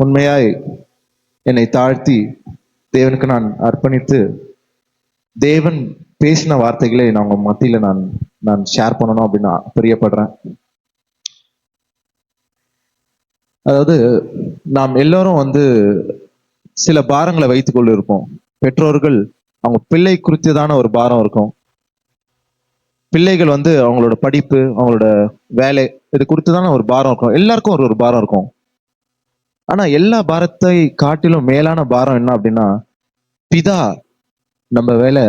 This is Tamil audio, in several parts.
உண்மையாய் என்னை தாழ்த்தி தேவனுக்கு நான் அர்ப்பணித்து தேவன் பேசின வார்த்தைகளை நான் உங்க மத்தியில நான் ஷேர் பண்ணணும் அப்படின்னு பிரியப்படுறேன். அதாவது நாம் எல்லாரும் சில பாரங்களை வைத்துக் கொண்டு இருப்போம். பெற்றோர்கள் அவங்க பிள்ளை குறித்ததான ஒரு பாரம் இருக்கும். பிள்ளைகள் அவங்களோட படிப்பு, அவங்களோட வேலை, இது குறித்துதான ஒரு பாரம் இருக்கும். எல்லாருக்கும் ஒரு பாரம் இருக்கும். ஆனா எல்லா பாரத்தை காட்டிலும் மேலான பாரம் என்ன அப்படின்னா, பிதா நம்ம வேலை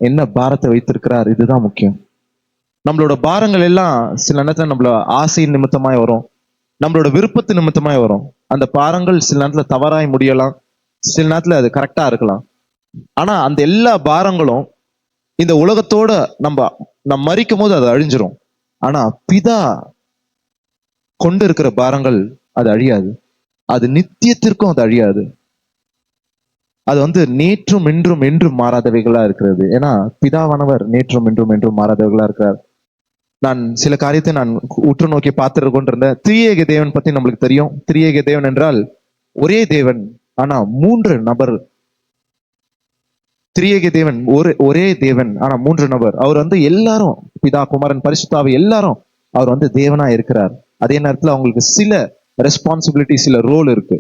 என்ன பாரத்தை வைத்திருக்கிறார், இதுதான் முக்கியம். நம்மளோட பாரங்கள் எல்லாம் சில நேரத்துல நம்மளோட ஆசை நிமித்தமாய் வரும், நம்மளோட விருப்பத்து நிமித்தமாய் வரும். அந்த பாரங்கள் சில நேரத்துல தவறாய் முடியலாம், சில நேரத்துல அது கரெக்டா இருக்கலாம். ஆனா அந்த எல்லா பாரங்களும் இந்த உலகத்தோட நம்ம மறிக்கும் போது அது அழிஞ்சிரும். ஆனா பிதா கொண்டு இருக்கிற பாரங்கள் அது அழியாது, அது நித்தியத்திற்கும் அது அழியாது. அது நேற்றும் இன்றும் என்றும் மாறாதவைகளா இருக்கிறது. ஏன்னா பிதாவானவர் நேற்றும் இன்றும் என்றும் மாறாதவைகளா இருக்கிறார். நான் சில காரியத்தை நான் உற்று நோக்கி பார்த்துட்டு கொண்டிருந்தேன். திரியேக தேவன் பத்தி நம்மளுக்கு தெரியும். திரியேக தேவன் என்றால் ஒரே தேவன், ஆனா 3 நபர். திரியேக தேவன் ஒரே தேவன், ஆனா 3 நபர். அவர் எல்லாரும், பிதா, குமாரன், பரிசுத்தாவி எல்லாரும் அவர் தேவனா இருக்கிறார். அதே நேரத்துல அவங்களுக்கு சில ரெஸ்பான்சிபிலிட்டி, சில ரோல் இருக்கு.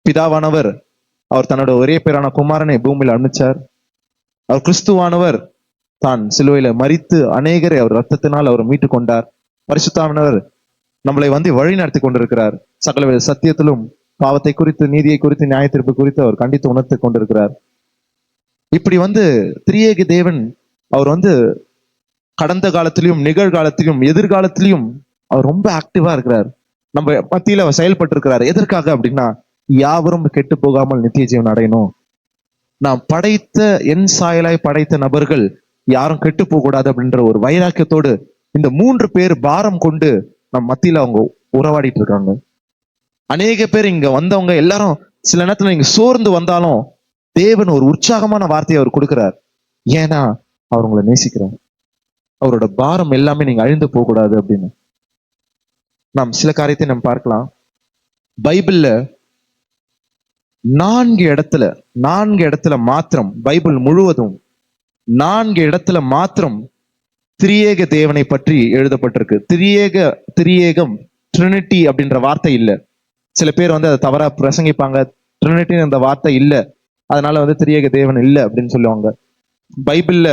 பிதாவானவர் அவர் தன்னோட ஒரே பேரான குமாரனை பூமியில அனுப்பிச்சார். அவர் கிறிஸ்துவானவர் தான் சிலுவையில மரித்து அநேகரை அவர் ரத்தத்தினால் அவர் மீட்டு கொண்டார். பரிசுத்தாவினவர் நம்மளை வழி நடத்தி கொண்டிருக்கிறார். சகலவித சத்தியத்திலும் பாவத்தை குறித்து, நீதியை குறித்து, நியாயத்தீர்ப்பு குறித்து அவர் கண்டித்து உணர்த்தி கொண்டிருக்கிறார். இப்படி திரியேக தேவன் அவர் கடந்த காலத்திலையும், நிகழ்காலத்திலும், எதிர்காலத்திலையும் அவர் ரொம்ப ஆக்டிவா இருக்கிறார். நம்ம மத்தியில அவர் செயல்பட்டு இருக்கிறார். எதற்காக அப்படின்னா, யாவரும் கெட்டு போகாமல் நித்திய ஜீவன் அடையணும். நான் படைத்த என் சாயலாய் படைத்த நபர்கள் யாரும் கெட்டு போக கூடாது அப்படின்ற ஒரு வைராக்கியத்தோடு இந்த 3 பேர் பாரம் கொண்டு நம்ம மத்தியில அவங்க உறவாடிட்டு இருக்காங்க. அநேக பேர் இங்க வந்தவங்க எல்லாரும் சில நேரத்துல நீங்க சோர்ந்து வந்தாலும் தேவன் ஒரு உற்சாகமான வார்த்தையை அவர் கொடுக்கிறார். ஏன்னா அவர் உங்களை நேசிக்கிறார். அவரோட பாரம் எல்லாமே நீங்க அழிந்து போக கூடாது அப்படின்னு. நாம் சில காரியத்தை நம்ம பார்க்கலாம். பைபிள்ல 4 இடத்துல மாத்திரம், பைபிள் முழுவதும் 4 இடத்துல மாத்திரம் திரியேக தேவனை பற்றி எழுதப்பட்டிருக்கு. திரியேகம், ட்ரினிட்டி அப்படின்ற வார்த்தை இல்ல. சில பேர் அதை தவறா பிரசங்கிப்பாங்க. ட்ரினிட்டின்னு அந்த வார்த்தை இல்ல, அதனால திரியேக தேவன் இல்ல அப்படின்னு சொல்லுவாங்க. பைபிள்ல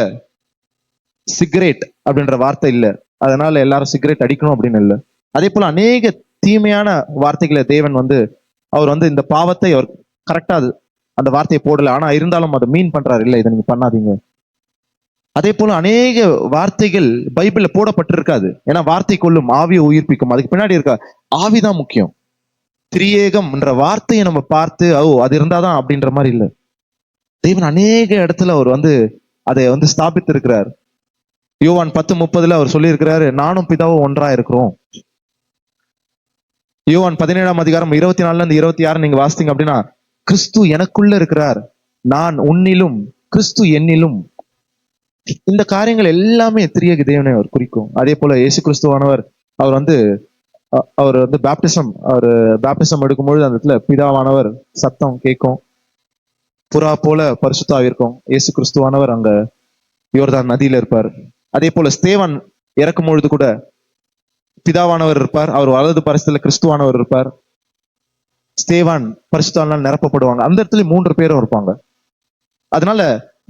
சிகரெட் அப்படின்ற வார்த்தை இல்ல, அதனால எல்லாரும் சிகரெட் அடிக்கணும் அப்படின்னு இல்லை. அதே போல அநேக தீமையான வார்த்தைகளை தேவன் அவர் இந்த பாவத்தை அவர் கரெக்டா அந்த வார்த்தையை போடல, ஆனா இருந்தாலும் அதை மீன் பண்றாரு, இல்ல இதை நீங்க பண்ணாதீங்க. அதே போல அநேக வார்த்தைகள் பைபிள்ல போடப்பட்டிருக்காது. ஏன்னா வார்த்தை கொள்ளும், ஆவியை உயிர்ப்பிக்கும், அதுக்கு பின்னாடி இருக்க ஆவிதான் முக்கியம். திரியேகம் என்ற வார்த்தையை நம்ம பார்த்து அது இருந்தாதான் அப்படின்ற மாதிரி இல்லை. தேவன் அநேக இடத்துல அவர் அதை ஸ்தாபித்து இருக்கிறார். யோவான் 10:30 அவர் சொல்லி இருக்கிறாரு, நானும் பிதாவும் ஒன்றா இருக்கிறோம். யோவான் 17ஆம் அதிகாரம் 24-26 நீங்க வாசித்தீங்க அப்படின்னா, கிறிஸ்து எனக்குள்ள இருக்கிறார், நான் உன்னிலும், கிறிஸ்து என்னிலும். இந்த காரியங்கள் எல்லாமே திரியேக தேவனை அவர் குறிக்கும். அதே போல இயேசு கிறிஸ்துவானவர் அவர் பேப்டிசம் எடுக்கும்பொழுது அந்த இடத்துல பிதாவானவர் சத்தம் கேட்கும், புறா போல பரிசுத்தாவி இருக்கும். இயேசு கிறிஸ்துவானவர் அங்க யோர்தான் நதியில இருப்பார். அதே போல ஸ்தேவான் இறக்கும் பொழுது கூட பிதாவானவர் இருப்பார், அவர் வலது பரிசுல கிறிஸ்துவானவர் இருப்பார். ஸ்தேவான் பரிசுத்தாவினால் நிரப்பப்படுவாங்க. அந்த இடத்துல 3 பேரும் இருப்பாங்க. அதனால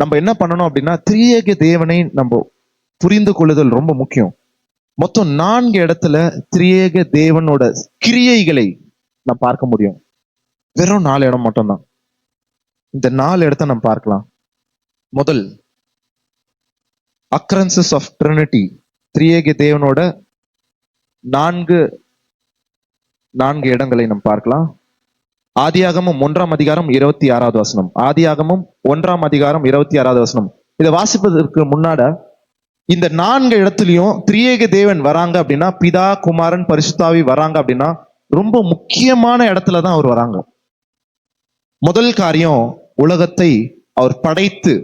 நம்ம என்ன பண்ணணும் அப்படின்னா, திரியேக தேவனை நம்ம புரிந்து கொள்ளுதல் ரொம்ப முக்கியம். மொத்தம் 4 இடத்துல திரியேக தேவனோட கிரியைகளை நம்ம பார்க்க முடியும். வெறும் 4 இடம் மட்டும்தான். இந்த 4 இடத்த நம்ம பார்க்கலாம். முதல், அக்கரன்சஸ் ஆஃப் ட்ரினிட்டி, திரியேக தேவனோட 4 இடங்களை நம்ம பார்க்கலாம். ஆதியாகமம் 1ஆம் அதிகாரம் 26வது வசனம். ஆதியாகமம் 1ஆம் அதிகாரம் 26வது வசனம். இதை வாசிப்பதற்கு முன்னாட இந்த 4 இடத்துலயும் திரியேக தேவன் வராங்க அப்படின்னா, பிதா, குமாரன், பரிசுத்தாவி வராங்க அப்படின்னா ரொம்ப முக்கியமான இடத்துலதான் அவர் வராங்க. முதல் காரியம், உலகத்தை அவர் படைத்து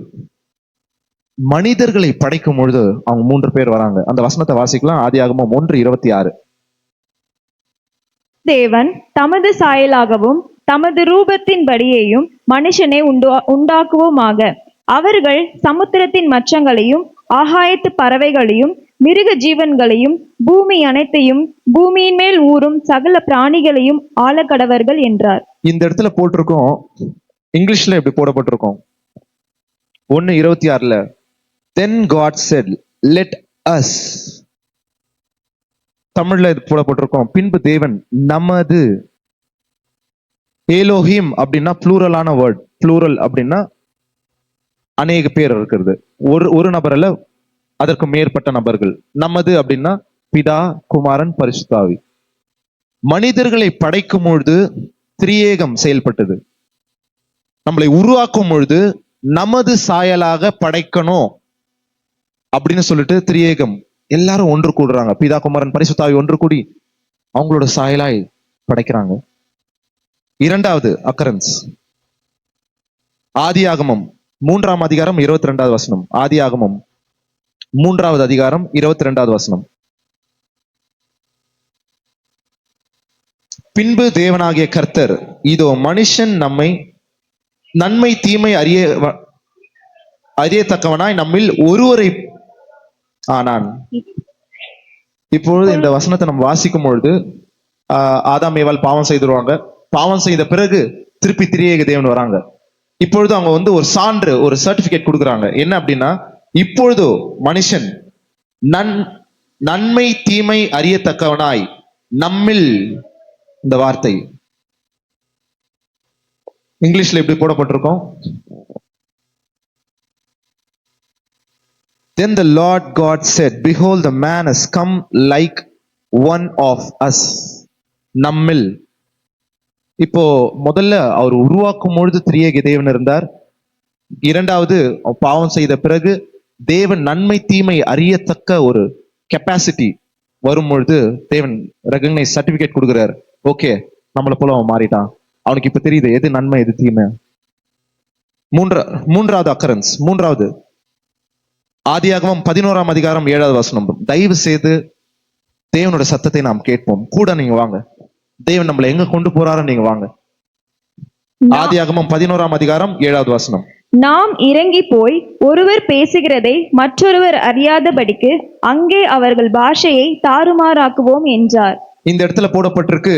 மனிதர்களை படைக்கும் பொழுது அவங்க 3 பேர் வராங்க. அந்த வசனத்தை வாசிக்கலாம். ஆதியாகமம் 1:26. தேவன் தமது சாயலாகவும் தமது ரூபத்தின்படியேயும் மனுஷனை உண்டாக்குவோமாக. அவர்கள் சமுத்திரத்தின் மச்சங்களையும் ஆகாயத்து பறவைகளையும் மிருக ஜீவன்களையும் பூமி அனைத்தையும் பூமியின் மேல் ஊறும் சகல பிராணிகளையும் ஆளக்கடவர்கள் என்றார். இந்த இடத்துல போட்டிருக்கோம், இங்கிலீஷ்ல இப்படி போடப்பட்டிருக்கோம் 1:26. Then God said, let us. தமிழ்ல இது போடப்பட்டிருக்கோம், பின்பு தேவன் நமது. ஏலோஹிம் அப்படின்னா ப்ளூரலான வேர்ட். ப்ளூரல் அப்படின்னா அநேக பேர் இருக்கிறது, ஒரு நபர் அல்ல, அதற்கு மேற்பட்ட நபர்கள். நமது அப்படின்னா பிதா, குமாரன், பரிசுத்தாவி. மனிதர்களை படைக்கும் பொழுது திரியேகம் செயல்பட்டது. நம்மளை உருவாக்கும் பொழுது நமது சாயலாக படைக்கணும் அப்படின்னு சொல்லிட்டு திரியேகம் எல்லாரும் ஒன்று கூடுறாங்க. பிதா, குமாரன், பரிசுத்தாவி ஒன்று கூடி அவங்களோட சாயலாய் படைக்கிறாங்க. இரண்டாவது அக்கரன்ஸ் ஆதியாகமம் 3:22. ஆதியாகமம் 3:22. பின்பு தேவனாகிய கர்த்தர், இதோ மனுஷன் நம்மை நன்மை தீமை அறியத்தக்கவனாய் நம்மில் ஒருவரை ஆனான். இப்பொழுது இந்த வசனத்தை நம்ம வாசிக்கும் பொழுது ஆதாம் ஏவாள் பாவம் செய்துருவாங்க. பாவம் செய்த பிறகு திருப்பி திரியேக தேவன் வராங்க. இப்பொழுது அவங்க ஒரு சான்று, ஒரு சர்டிபிகேட் கொடுக்குறாங்க. என்ன அப்படின்னா, இப்பொழுது மனுஷன் நன்மை தீமை அறியத்தக்கவனாய் நம்மில். இந்த வார்த்தை இங்கிலீஷ்ல எப்படி போடப்பட்டிருக்கோம்? Then the Lord God said, behold, the man has come like one of us. நம்மில். இப்போ முதல்ல அவர் உருவாக்கும் பொழுது திரியேக தேவன் இருந்தார். இரண்டாவது பாவம் செய்த பிறகு தேவன் நன்மை தீமை அறியத்தக்க ஒரு கெப்பாசிட்டி வரும் பொழுது தேவன் ரெகக்னைஸ் சர்டிபிகேட் கொடுக்கிறார். ஓகே, நம்மளை போல அவன் மாறிட்டான், அவனுக்கு இப்ப தெரியுது எது நன்மை எது தீமை. மூன்றாவது அக்கரன்ஸ், மூன்றாவது ஆதியாகமம் 11:7. தயவு செய்து தேவனோட சத்தத்தை நாம் கேட்போம். கூட நீங்க வாங்க, தேவன் நம்மளை எங்க கொண்டு போறாரு நீங்க வாங்க. ஆதியாகமம் 11:7. நாம் இறங்கி போய் ஒருவர் பேசுகிறதை மற்றொருவர் அறியாதபடிக்கு அங்கே அவர்கள் பாஷையை தாறுமாறாக்குவோம் என்றார். இந்த இடத்துல போடப்பட்டிருக்கு,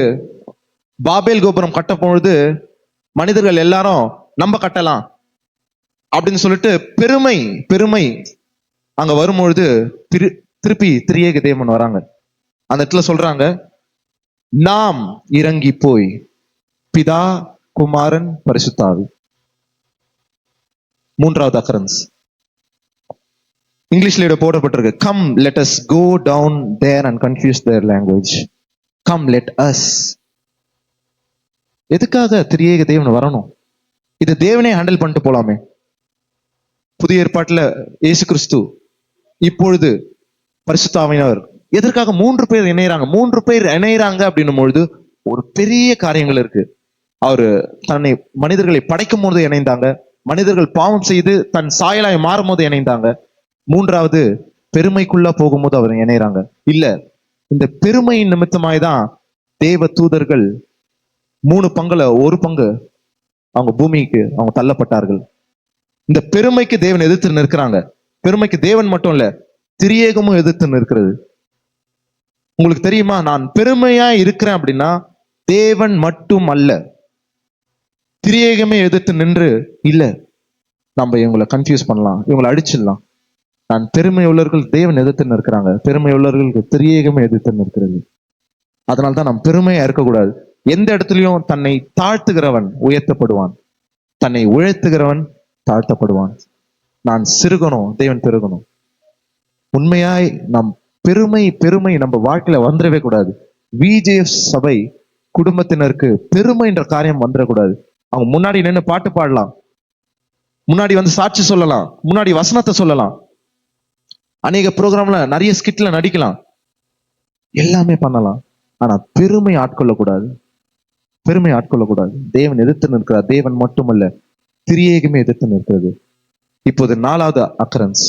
பாபேல் கோபுரம் கட்ட பொழுது மனிதர்கள் எல்லாரும் நம்ம கட்டலாம் அப்படின்னு சொல்லிட்டு பெருமை அங்க வரும்பொழுது திருப்பி திரியேக தேவன் வராங்க. அந்த இடத்துல சொல்றாங்க, நாம் இறங்கி போய் பிதா, குமாரன், பரிசுத்தாவி. மூன்றாவது அக்கரன்ஸ் இங்கிலீஷ்ல போடப்பட்டிருக்கு, come let us go down there and confuse their language. Come let us. எதுக்காக திரியேக தேவன் வரணும்? இது தேவனே ஹேண்டில் பண்ணிட்டு போலாமே. புதிய ஏற்பாட்டுல இயேசு கிறிஸ்து, இப்பொழுது பரிசுத்தாவியினர். எதற்காக 3 பேர் இணையறாங்க? 3 பேர் இணையறாங்க அப்படின்னும் பொழுது ஒரு பெரிய காரியங்கள் இருக்கு. அவரு தன்னை மனிதர்களை படைக்கும் போது இணைந்தாங்க, மனிதர்கள் பாவம் செய்து தன் சாயலாய் மாறும் போது இணைந்தாங்க. மூன்றாவது பெருமைக்குள்ள போகும்போது அவர் இணையறாங்க. இல்ல, இந்த பெருமையின் நிமித்தமாய்தான் தேவ தூதர்கள் 3 பங்குல 1 பங்கு அவங்க பூமிக்கு அவங்க தள்ளப்பட்டார்கள். இந்த பெருமைக்கு தேவன் எதிர்த்து நிற்கிறாங்க. பெருமைக்கு தேவன் மட்டும் இல்ல, திரியேகமும் எதிர்த்து நிற்கிறது. உங்களுக்கு தெரியுமா, நான் பெருமையா இருக்கிறேன் அப்படின்னா தேவன் மட்டும் அல்ல, திரியேகமே எதிர்த்து நின்று, இல்ல நம்ம இவங்களை கன்ஃபியூஸ் பண்ணலாம், இவங்களை அடிச்சிடலாம். நான் பெருமை உள்ளவர்கள் தேவன் எதிர்த்து நிற்கிறாங்க, பெருமை உள்ளவர்களுக்கு திரியேகமே எதிர்த்து நிற்கிறது. அதனால்தான் நாம் பெருமையா இருக்கக்கூடாது. எந்த இடத்துலயும் தன்னை தாழ்த்துகிறவன் உயர்த்தப்படுவான், தன்னை உயர்த்துகிறவன் தாழ்த்தப்படுவான். நான் சிறுகணும், தேவன் பெருகணும். உண்மையாய் நாம் பெருமை நம்ம வாழ்க்கையில வந்துடவே கூடாது. விஜேஎஃப் சபை குடும்பத்தினருக்கு பெருமை என்ற காரியம் வந்துடக்கூடாது. அவங்க முன்னாடி நின்று பாட்டு பாடலாம், முன்னாடி சாட்சி சொல்லலாம், முன்னாடி வசனத்தை சொல்லலாம், அநேக ப்ரோக்ராம்ல நிறைய ஸ்கிட்ல நடிக்கலாம், எல்லாமே பண்ணலாம். ஆனா பெருமை ஆட்கொள்ளக்கூடாது, பெருமை ஆட்கொள்ளக்கூடாது. தேவன் எதிர்த்து நிற்கிறார். தேவன் மட்டுமல்ல, திரியேகமே எதிர்த்து நிற்கிறது. இப்போது 4வது அக்கரன்ஸ்.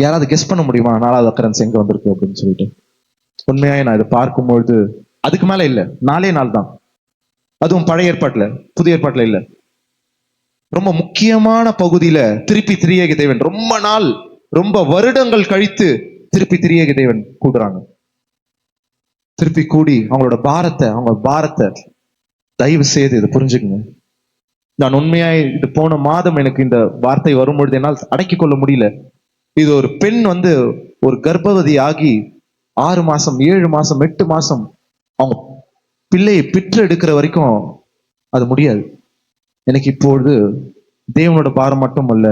யாராவது கெஸ் பண்ண முடியுமா 4வது அக்கரன்ஸ் எங்க வந்திருக்கு அப்படின்னு சொல்லிட்டு? உண்மையாய் நான் இதை பார்க்கும்பொழுது அதுக்கு மேல இல்ல, 4 நாள் தான். அதுவும் பழைய ஏற்பாட்டுல, புதிய ஏற்பாட்டுல இல்ல. ரொம்ப முக்கியமான பகுதியில திருப்பி திரியேக தேவன் ரொம்ப நாள், ரொம்ப வருடங்கள் கழித்து திருப்பி திரியேக தேவன் கூடுறாங்க. திருப்பி கூடி அவங்க பாரத்தை தயவு செய்து இதை புரிஞ்சுக்குங்க. நான் உண்மையாய் இது போன மாதம் எனக்கு இந்த வார்த்தை வரும்பொழுது என்னால் அடக்கிக் கொள்ள முடியல. இது ஒரு பெண் வந்து ஒரு கர்ப்பவதி ஆகி 6 மாசம் 7 மாசம் 8 மாசம் அவங்க பிள்ளையை பெற்று எடுக்கிற வரைக்கும் அது முடியாது. எனக்கு இப்பொழுது தேவனோட பாரம் மட்டும் அல்ல,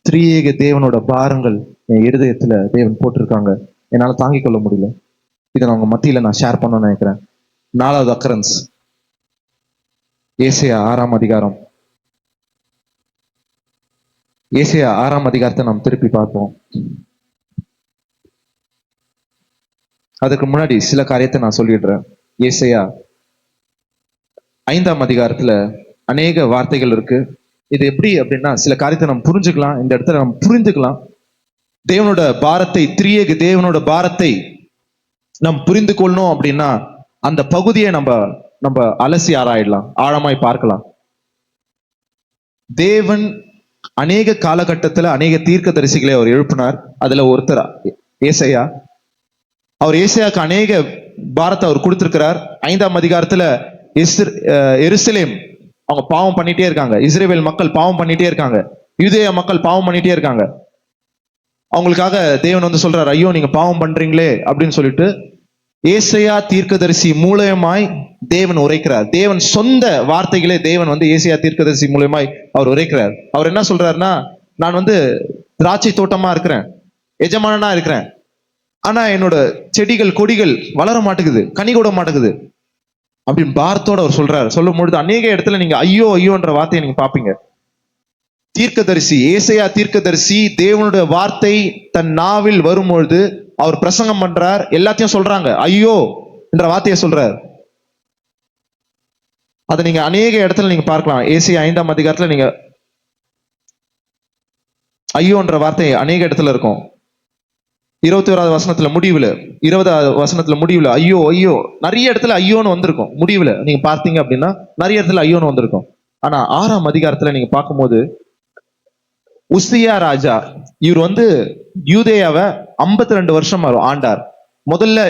திரியேக தேவனோட பாரங்கள் என் இருதயத்துல தேவன் போட்டிருக்காங்க. என்னால தாங்கிக் கொள்ள முடியல. இதை நான் உங்க மத்தியில நான் ஷேர் பண்ணணும்னு நினைக்கிறேன். 4வது அக்கரன்ஸ், ஏசாயா 6ஆம் அதிகாரம். ஏசாயா 6ஆம் அதிகாரத்தை நாம் திருப்பி பார்ப்போம். அதுக்கு முன்னாடி சில காரியத்தை நான் சொல்லிடுறேன். ஏசாயா 5ஆம் அதிகாரத்துல அநேக வார்த்தைகள் இருக்கு. இது எப்படி அப்படின்னா, சில காரியத்தை நம்ம புரிஞ்சுக்கலாம், இந்த இடத்துல நம்ம புரிந்துக்கலாம். தேவனோட பாரத்தை, திரியேக தேவனோட பாரத்தை நம்ம புரிந்து கொள்ளணும் அப்படின்னா அந்த பகுதியை நம்ம நம்ம அலசி ஆராயிடலாம், ஆழமாய் பார்க்கலாம். தேவன் அநேக காலகட்டத்துல அநேக தீர்க்கதரிசிகளை அவர் எழுப்பினார். அதுல ஒருத்தர் ஏசாயா. அவர் ஏசாயாக்கு அநேக பாரத்தை அவர் கொடுத்திருக்கிறார். 5ஆம் அதிகாரத்துல எருசலேம் அவங்க பாவம் பண்ணிட்டே இருக்காங்க. இஸ்ரவேல் மக்கள் பாவம் பண்ணிட்டே இருக்காங்க. யூதேய மக்கள் பாவம் பண்ணிட்டே இருக்காங்க. அவங்களுக்காக தேவன் வந்து சொல்றாரு, ஐயோ நீங்க பாவம் பண்றீங்களே அப்படின்னு சொல்லிட்டு ஏசாயா தீர்க்கதரிசி மூலமாய் தேவன் உரைக்கிறார். தேவன் சொந்த வார்த்தைகளே தேவன் வந்து ஏசாயா தீர்க்கதரிசி மூலமாய் அவர் உரைக்கிறார். அவர் என்ன சொல்றாருன்னா, நான் வந்து திராட்சை தோட்டமா இருக்கிறேன், எஜமானனா இருக்கிறேன், ஆனா என்னோட செடிகள் கொடிகள் வளர மாட்டேங்குது, கனி கூட மாட்டேங்குது அப்படின்னு பாரத்தோட அவர் சொல்றாரு. சொல்லும் பொழுது அநேக இடத்துல நீங்க ஐயோ ஐயோன்ற வார்த்தையை நீங்க பாப்பீங்க. தீர்க்கதரிசி ஏசாயா தீர்க்கதரிசி தேவனுடைய வார்த்தை தன் நாவில் வரும்பொழுது அவர் பிரசங்கம் பண்றார். எல்லாத்தையும் சொல்றாங்க, ஐயோ என்ற வார்த்தையை சொல்றார். அதை நீங்க அநேக இடத்துல நீங்க பார்க்கலாம். ஏசாயா 5ஆம் அதிகாரத்துல நீங்க ஐயோன்ற வார்த்தை அநேக இடத்துல இருக்கும். 21வது வசனத்துல முடிவுல, 20வது வசனத்துல முடிவுல ஐயோ ஐயோ, நிறைய இடத்துல ஐயோன்னு வந்திருக்கும். முடிவுல நீங்க பார்த்தீங்க அப்படின்னா நிறைய இடத்துல ஐயோன்னு வந்திருக்கும். ஆனா 6ஆம் அதிகாரத்துல நீங்க பார்க்கும்போது உசியா ராஜா, இவர் வந்து யூதேயாவை 52 வருஷம் ஆண்டார். முதல்ல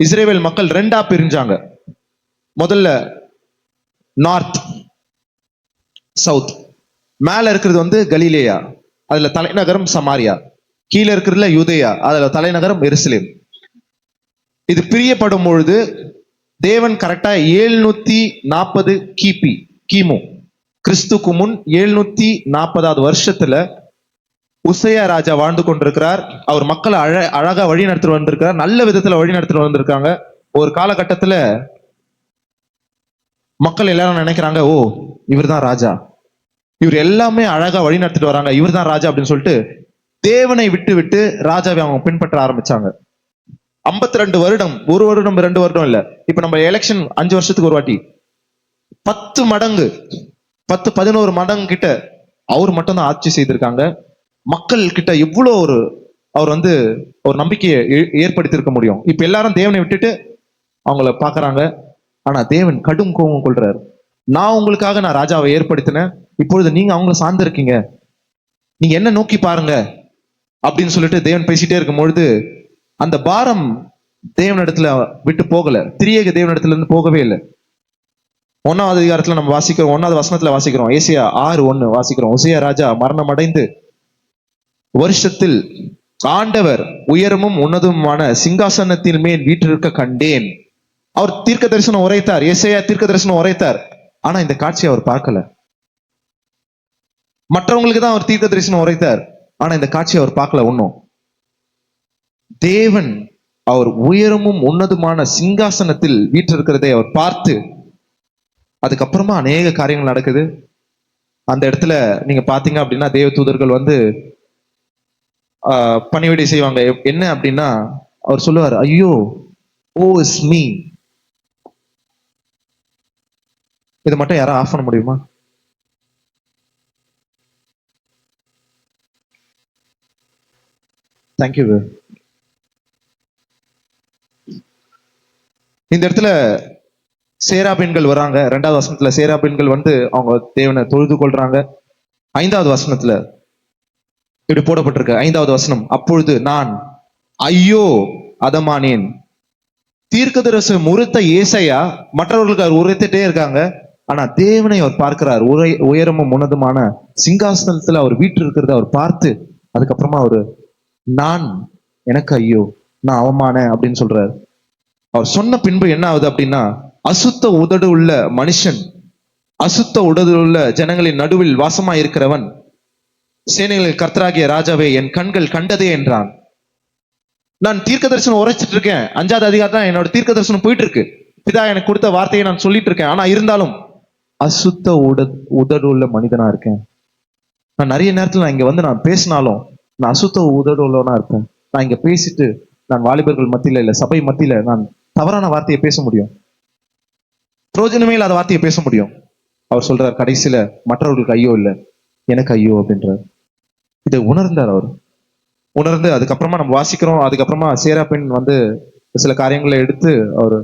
இஸ்ரேல் மக்கள் 2ஆ பிரிஞ்சாங்க. முதல்ல நார்த் சவுத். மேல இருக்கிறது வந்து கலிலேயா, அதுல தலைநகரம் சமாரியா. கீழே இருக்கிறதுல யூதேயா, அதுல தலைநகரம் எருசலேம். இது பிரியப்படும் பொழுது தேவன் கரெக்டா 740 கிமு கிறிஸ்துக்கு முன் 740வது வருஷத்துல உசையா ராஜா வாழ்ந்து கொண்டிருக்கிறார். அவர் மக்களை அழகா வழி நடத்திட்டு வந்திருக்கிறார். நல்ல விதத்துல வழி நடத்திட்டு வந்திருக்காங்க. ஒரு காலகட்டத்துல மக்கள் எல்லாரும் நினைக்கிறாங்க, ஓ இவர் தான் ராஜா, இவர் எல்லாமே அழகா வழி நடத்திட்டு வராங்க, இவர் தான் ராஜா அப்படின்னு சொல்லிட்டு தேவனை விட்டு விட்டு ராஜாவை அவங்க பின்பற்ற ஆரம்பிச்சாங்க. 52 வருடம், 1 வருடம் 2 வருடம் இல்ல. இப்ப நம்ம எலெக்ஷன் 5 வருஷத்துக்கு ஒரு வாட்டி 10 மடங்கு 10-11 மடங்கு கிட்ட அவர் மட்டும் தான் ஆட்சி செய்திருக்காங்க. மக்கள் கிட்ட எவ்வளவு அவர் வந்து ஒரு நம்பிக்கையை ஏற்படுத்தியிருக்க முடியும். இப்ப எல்லாரும் தேவனை விட்டுட்டு அவங்கள பாக்குறாங்க. ஆனா தேவன் கடும் கோபம் கொள்றாரு. நான் உங்களுக்காக நான் ராஜாவை ஏற்படுத்தினேன், இப்பொழுது நீங்க அவங்கள சார்ந்து இருக்கீங்க, நீங்க என்ன நோக்கி பாருங்க அப்படின்னு சொல்லிட்டு தேவன் பேசிட்டே இருக்கும் பொழுது அந்த பாரம் தேவனிடத்துல விட்டு போகல, திரியேக தேவனிடத்துல இருந்து போகவே இல்லை. 1வது அதிகாரத்துல நம்ம வாசிக்கிறோம், 1வது வசனத்துல வாசிக்கிறோம், ஏசாயா 6:1 வாசிக்கிறோம். உசியா ராஜா மரணம் அடைந்து வருஷத்தில் ஆண்டவர் உயரமும் உன்னதமுமான சிங்காசனத்தின் மேல் வீற்றிருக்க கண்டேன். அவர் தீர்க்க தரிசனம் உரைத்தார், ஏசாயா தீர்க்க தரிசனம் உரைத்தார். ஆனா இந்த காட்சியை அவர் பார்க்கல. மற்றவங்களுக்கு தான் அவர் தீர்க்க தரிசனம் உரைத்தார், ஆனா இந்த காட்சியை அவர் பார்க்கல. ஒன்னும் தேவன் அவர் உயரமும் உன்னதமான சிங்காசனத்தில் வீற்றிருக்கிறதை அவர் பார்த்து அதுக்கப்புறமா அநேக காரியங்கள் நடக்குது. அந்த இடத்துல நீங்க பாத்தீங்க அப்படின்னா தேவ தூதர்கள் வந்து பணிவிடை செய்வாங்க. என்ன அப்படின்னா அவர் சொல்லுவார், ஐயோ ஓ இஸ் மீ. இதை மட்டும் யாரும் ஆஃப் பண்ண முடியுமா? தேங்க்யூ. இந்த இடத்துல சேராபீன்கள் வராங்க. 2வது வசனத்துல சேராபீன்கள் வந்து அவங்க தேவனை தொழுது கொள்றாங்க. 5வது வசனத்துல இப்படி போடப்பட்டிருக்கு. 5வது வசனம், அப்பொழுது நான் ஐயோ அதமானேன். தீர்க்கதரிசனம் உரைத்த ஏசாயா மற்றவர்களுக்கு அவர் உரைத்துட்டே இருக்காங்க. ஆனா தேவனை அவர் பார்க்கிறார். உயரமும் உன்னதமான சிங்காசனத்துல அவர் வீட்டு இருக்கிறத அவர் பார்த்து அதுக்கப்புறமா அவரு நான் எனக்கு ஐயோ நான் அவமானேன் அப்படின்னு சொல்றாரு. அவர் சொன்ன பின்பு என்ன ஆகுது அப்படின்னா, அசுத்த உதடு உள்ள மனுஷன், அசுத்த உதடு உள்ள ஜனங்களின் நடுவில் வாசமா இருக்கிறவன், சேனைகளின் கர்த்தராகிய ராஜாவே என் கண்கள் கண்டதே என்றான். நான் தீர்க்க தரிசனம் உரைச்சிட்டு இருக்கேன். 5வது அதிகாரம் என்னோட தீர்க்க தரிசனம் போயிட்டு இருக்கு. பிதா எனக்கு கொடுத்த வார்த்தையை நான் சொல்லிட்டு இருக்கேன். ஆனா இருந்தாலும் அசுத்த உதடு உள்ள மனிதனா இருக்கேன். நான் நிறைய நேரத்துல நான் இங்க வந்து நான் பேசினாலும் நான் அசுத்த உதடு உள்ளவனா இருப்பேன். நான் இங்க பேசிட்டு நான் வாலிபர்கள் மத்தியில இல்ல சபை மத்தியில நான் தவறான வார்த்தையை பேச முடியும், பிரயோஜனமே இல்லாத வார்த்தையை பேச முடியும். அவர் சொல்றார் கடைசியில மற்றவர்களுக்கு ஐயோ இல்ல எனக்கு ஐயோ அப்படின்றார். இதை உணர்ந்தார் அவர். உணர்ந்து அதுக்கப்புறமா நம்ம வாசிக்கிறோம். அதுக்கப்புறமா சேராபீன் வந்து சில காரியங்களை எடுத்து அவர்